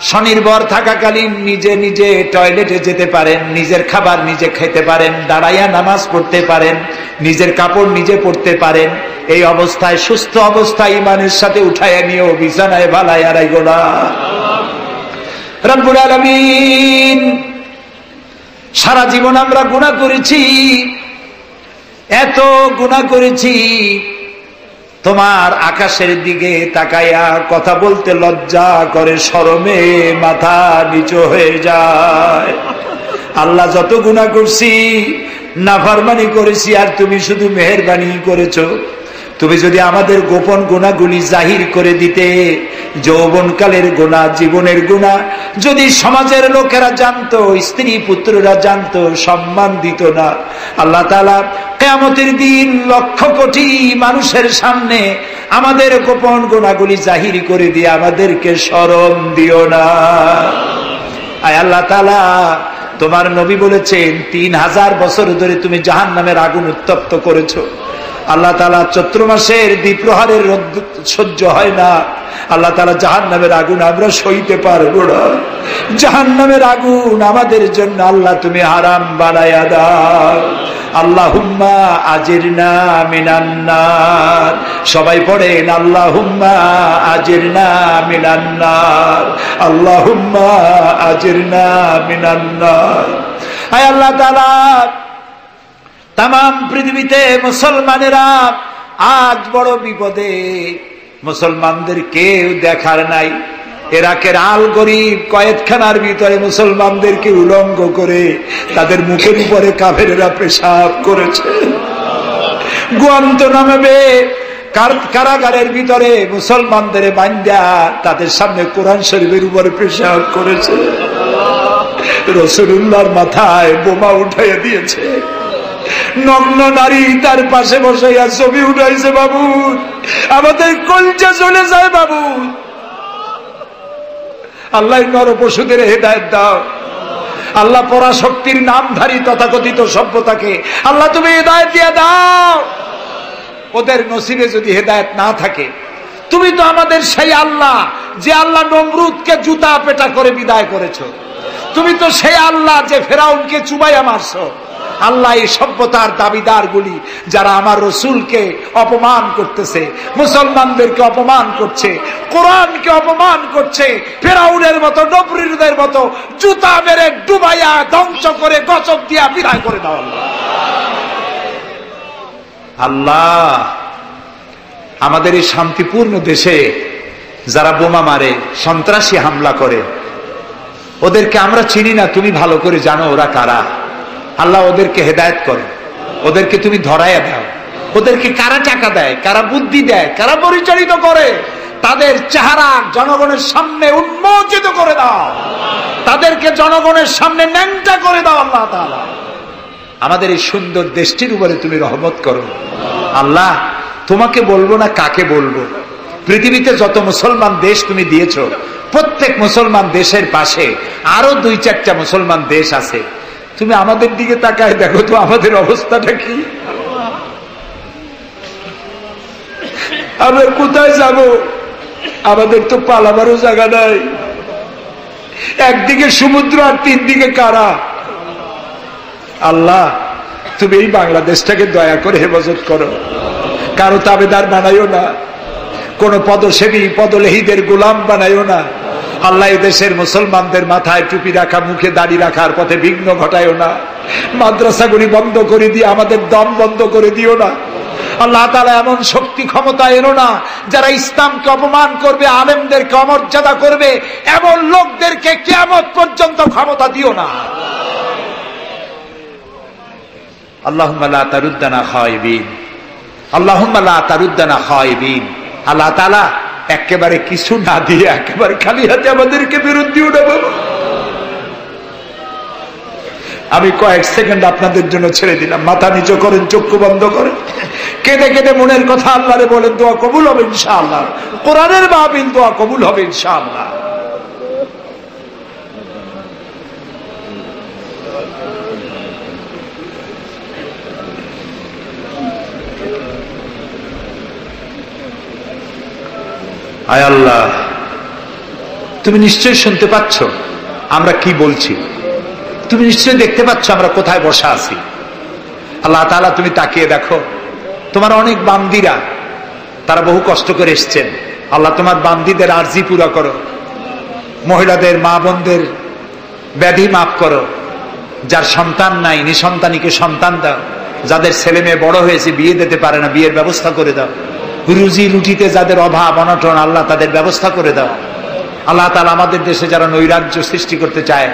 স্বনির্ভর থাকাকালীন নিজে নিজে টয়লেটে যেতে পারেন, নিজের খাবার নিজে খেতে পারেন, দাঁড়াইয়া নামাজ পড়তে পারেন, নিজের কাপড় নিজে পরতে পারেন, এই অবস্থায়, সুস্থ অবস্থায় ইমানের সাথে উঠাইয়া নিয়েও বিছানায় ভালাইয়া রাখো না। রব্বুল আলামিন, সারা জীবন আমরা গুনাহ করেছি, এত গুনাহ করেছি, তোমার আকাশের দিকে তাকাইয়া কথা বলতে লজ্জা করে, শরমে মাথা নিচু হয়ে যায়। আল্লাহ, যত গুনাহ করছি, নাফরমানি করেছি, আর তুমি শুধু মেহেরবানি করেছো। তুমি যদি আমাদের গোপন গুনাহগুলি জাহির করে দিতে, যৌবনকালের গুনাহ, জীবনের গুনাহ যদি সমাজের লোকেরা জানতো, স্ত্রী পুত্ররা জানতো, সম্মান দিত না। আল্লাহ তাআলা কিয়ামতের দিন লক্ষ কোটি মানুষের সামনে আমাদের গোপন গুনাহগুলি জাহির করে দিয়ে আমাদেরকে শরম দিও না। আয় আল্লাহ তাআলা, তোমার নবী বলেছেন 3000 বছর ধরে তুমি জাহান্নামের আগুন উত্তপ্ত করেছো। আল্লাহ তাআলা চৈত্র মাসের দ্বিপ্রহরের রোদ সহ্য হয় না। আল্লাহ তাআলা জাহান্নামের আগুন আমরা সইতে পারবো না। জাহান্নামের আগুন আমাদের জন্য আল্লাহ তুমি হারাম বানায়া দাও। আল্লাহুম্মা আজিরনা মিনান নার। সবাই পড়েন আল্লাহুম্মা আজিরনা মিনান নার, আল্লাহুম্মা আজিরনা মিনান নার। আয় আল্লাহ তাআলা, তাম পৃথিবীতে মুসলমানেরা আজ বড় বিপদে। মুসলমানদের কেউ দেখার নাই। ইরাকের আল গরিব কয়েদখানার ভিতরে মুসলমানদেরকে উলঙ্গ করে তাদের মুখের উপরে কাফেরেরা পেশাব করেছে। গুয়ান্তানামো কারাগারের ভিতরে মুসলমানদের বান্দা তাদের সামনে কোরআন শরীফের উপরে পেশাব করেছে। রাসূলুল্লাহর মাথায় বোমা উঠাইয়া দিয়েছে। নগ্ন নারী তার পাশে বসাইয়া ছবি উঠাইছে। বাবু, আমাদের কলজা চলে যায় বাবু। আল্লাহ নরপশুদের হেদায়েত দাও। আল্লাহ পরাশক্তির নামধারী তথাকথিত সভ্যতাকে আল্লাহ তুমি হেদায়েত দিয়ে দাও। ওদের নসিবে যদি হেদায়েত না থাকে, তুমি তো আমাদের সেই আল্লাহ যে আল্লাহ নমরুদকে জুতা পেটা করে বিদায় করেছো। তুমি তো সেই আল্লাহ যে ফেরাউনকে চুবাইয়া মারছো। আল্লাহ, এই সভ্যতার দাবিদার গুলি যারা আমার রসুলকে অপমান করতেছে, মুসলমানদেরকে অপমান করছে, কোরআনকে অপমান করছে, ফেরাউনের মতো নবরুদের মতো জুতা মেরে ডুবাইয়া ধ্বংস করে গজব দিয়া বিদায় করে দাও। আল্লাহ, আমাদের এই শান্তিপূর্ণ দেশে যারা বোমা মারে, সন্ত্রাসী হামলা করে, ওদেরকে আমরা চিনি না, তুমি ভালো করে জানো ওরা কারা। আল্লাহ, ওদেরকে হেদায়েত করো, ওদেরকে তুমি ধরাইয়া দাও। ওদেরকে কারা টাকা দেয়, কারা বুদ্ধি দেয়, কারা পরিচালিত করে, তাদের চেহারা জনগণের সামনে উন্মোচিত করে দাও। তাদেরকে জনগণের সামনে ন্যাংটা করে দাও। আল্লাহ তাআলা, আমাদের এই সুন্দর দেশটির উপরে তুমি রহমত করো। আল্লাহ, তোমাকে বলবো না কাকে বলবো। পৃথিবীতে যত মুসলমান দেশ তুমি দিয়েছো, প্রত্যেক মুসলমান দেশের পাশে আরো 2-4টা মুসলমান দেশ আছে। তুমি আমাদের দিকে তাকায় দেখো তো আমাদের অবস্থাটা কি। আমরা কোথায় যাব? আমাদের তো পালাবারও জায়গা নাই। একদিকে সমুদ্র আর 3 দিকে কারা। আল্লাহ, তুমি এই বাংলাদেশটাকে দয়া করে হেফাজত করো। কারো তাবেদার বানাইও না, কোন পদসেবী পদলেহীদের গোলাম বানাইও না। আল্লাহ, এই দেশের মুসলমানদের মাথায় টুপি রাখা, মুখে দাড়ি রাখার পথে বিঘ্ন ঘটায়ও না। মাদ্রাসাগুলি বন্ধ করে দিয়ে আমাদের দম বন্ধ করে দিও না। আল্লাহ তাআলা, এমন শক্তি ক্ষমতা এনো না যারা ইসলামকে অপমান করবে, আলেমদেরকে অমর্যাদা করবে, এমন লোকদেরকে কিয়ামত পর্যন্ত ক্ষমতা দিও না। আল্লাহুম্মা লা তারুদ্দানা খায়বিন, আল্লাহুম্মা লা তারুদ্দানা খায়বিন। আল্লাহ তাআলা, একেবারে কিছু না দিয়ে একেবারে খালি হাতে আমাদেরকে ফেরত দিও না বাবা। আমি কয়েক সেকেন্ড আপনাদের জন্য ছেড়ে দিলাম। মাথা নিচু করেন, চক্ষু বন্ধ করেন, কেঁদে কেঁদে মনের কথা আল্লাহরে বলেন, দোয়া কবুল হবে ইনশাআল্লাহ। কোরআনের মাহফিল, দোয়া কবুল হবে ইনশাআল্লাহ। আয় আল্লাহ, তুমি নিশ্চয়ই শুনতে পাচ্ছ আমরা কি বলছি। তুমি নিশ্চয়ই দেখতে পাচ্ছ আমরা কোথায় বসা আছি। আল্লাহ তাআলা, তুমি তাকিয়ে দেখো, তোমার অনেক বান্দিরা তারা বহু কষ্ট করে এসছেন। আল্লাহ তোমার বান্দীদের আরজি পুরা করো, মহিলাদের মা বোনদের ব্যাধি মাফ করো, যার সন্তান নাই নিঃসন্তানীকে সন্তান দাও, যাদের ছেলে মেয়ে বড় হয়েছে বিয়ে দিতে পারে না বিয়ের ব্যবস্থা করে দাও, রুজি রুটিতে যাদের অভাব অনটন আল্লাহ তাদের ব্যবস্থা করে দাও। আল্লাহ তাআলা আমাদের দেশে যারা নৈরাজ্য সৃষ্টি করতে চায়,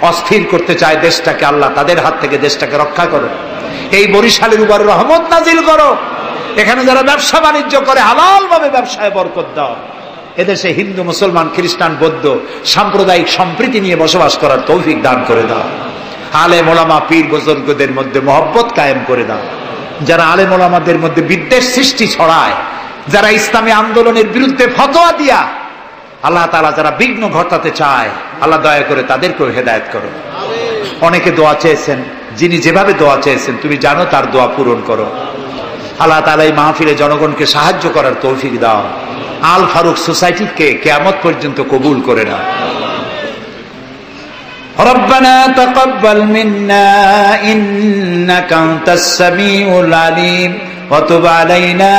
অস্থির করতে চায় দেশটাকে, আল্লাহ তাদের হাত থেকে দেশটাকে রক্ষা করো। এই বরিশালের উপর রহমত নাজিল করো। এখানে যারা ব্যবসা বাণিজ্য করে হালাল ভাবে ব্যবসায় বরকত দাও। এদেশে হিন্দু মুসলমান খ্রিস্টান বৌদ্ধ সাম্প্রদায়িক সম্প্রীতি নিয়ে বসবাস করার তৌফিক দান করে দাও। আলেম ওলামা পীর বুজুর্গদের মধ্যে মহব্বত কায়েম করে দাও। যারা আলেম ওলামাদের মধ্যে বিদ্বেষ সৃষ্টি ছড়ায়, যারা ইসলামী আন্দোলনের বিরুদ্ধে ফতোয়া দিয়া আল্লাহ তাআলা যারা বিঘ্ন ঘটাতে চায়, আল্লাহ দয়া করে তাদেরকেও হেদায়েত করো। অনেকে দোয়া চেয়েছেন, যিনি যেভাবে দোয়া চেয়েছেন তুমি জানো, তার দোয়া পূরণ করো। আল্লাহ তাআলা এই মাহফিলে জনগণকে সাহায্য করার তৌফিক দাও। আল ফারুক সোসাইটিকে কিয়ামত পর্যন্ত কবুল করে নাও। ربنا تقبل منا إنك أنت السميع العليم وتب علينا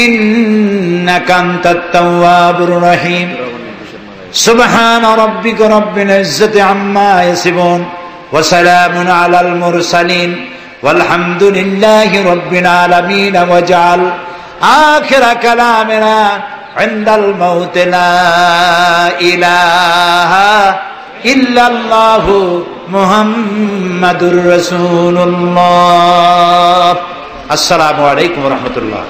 إنك أنت التواب الرحيم سبحان ربك رب العزة عما يصفون وسلام على المرسلين والحمد لله رب العالمين واجعل آخر كلامنا عند الموت لا إله إلا الله محمد رسول الله السلام عليكم ورحمة الله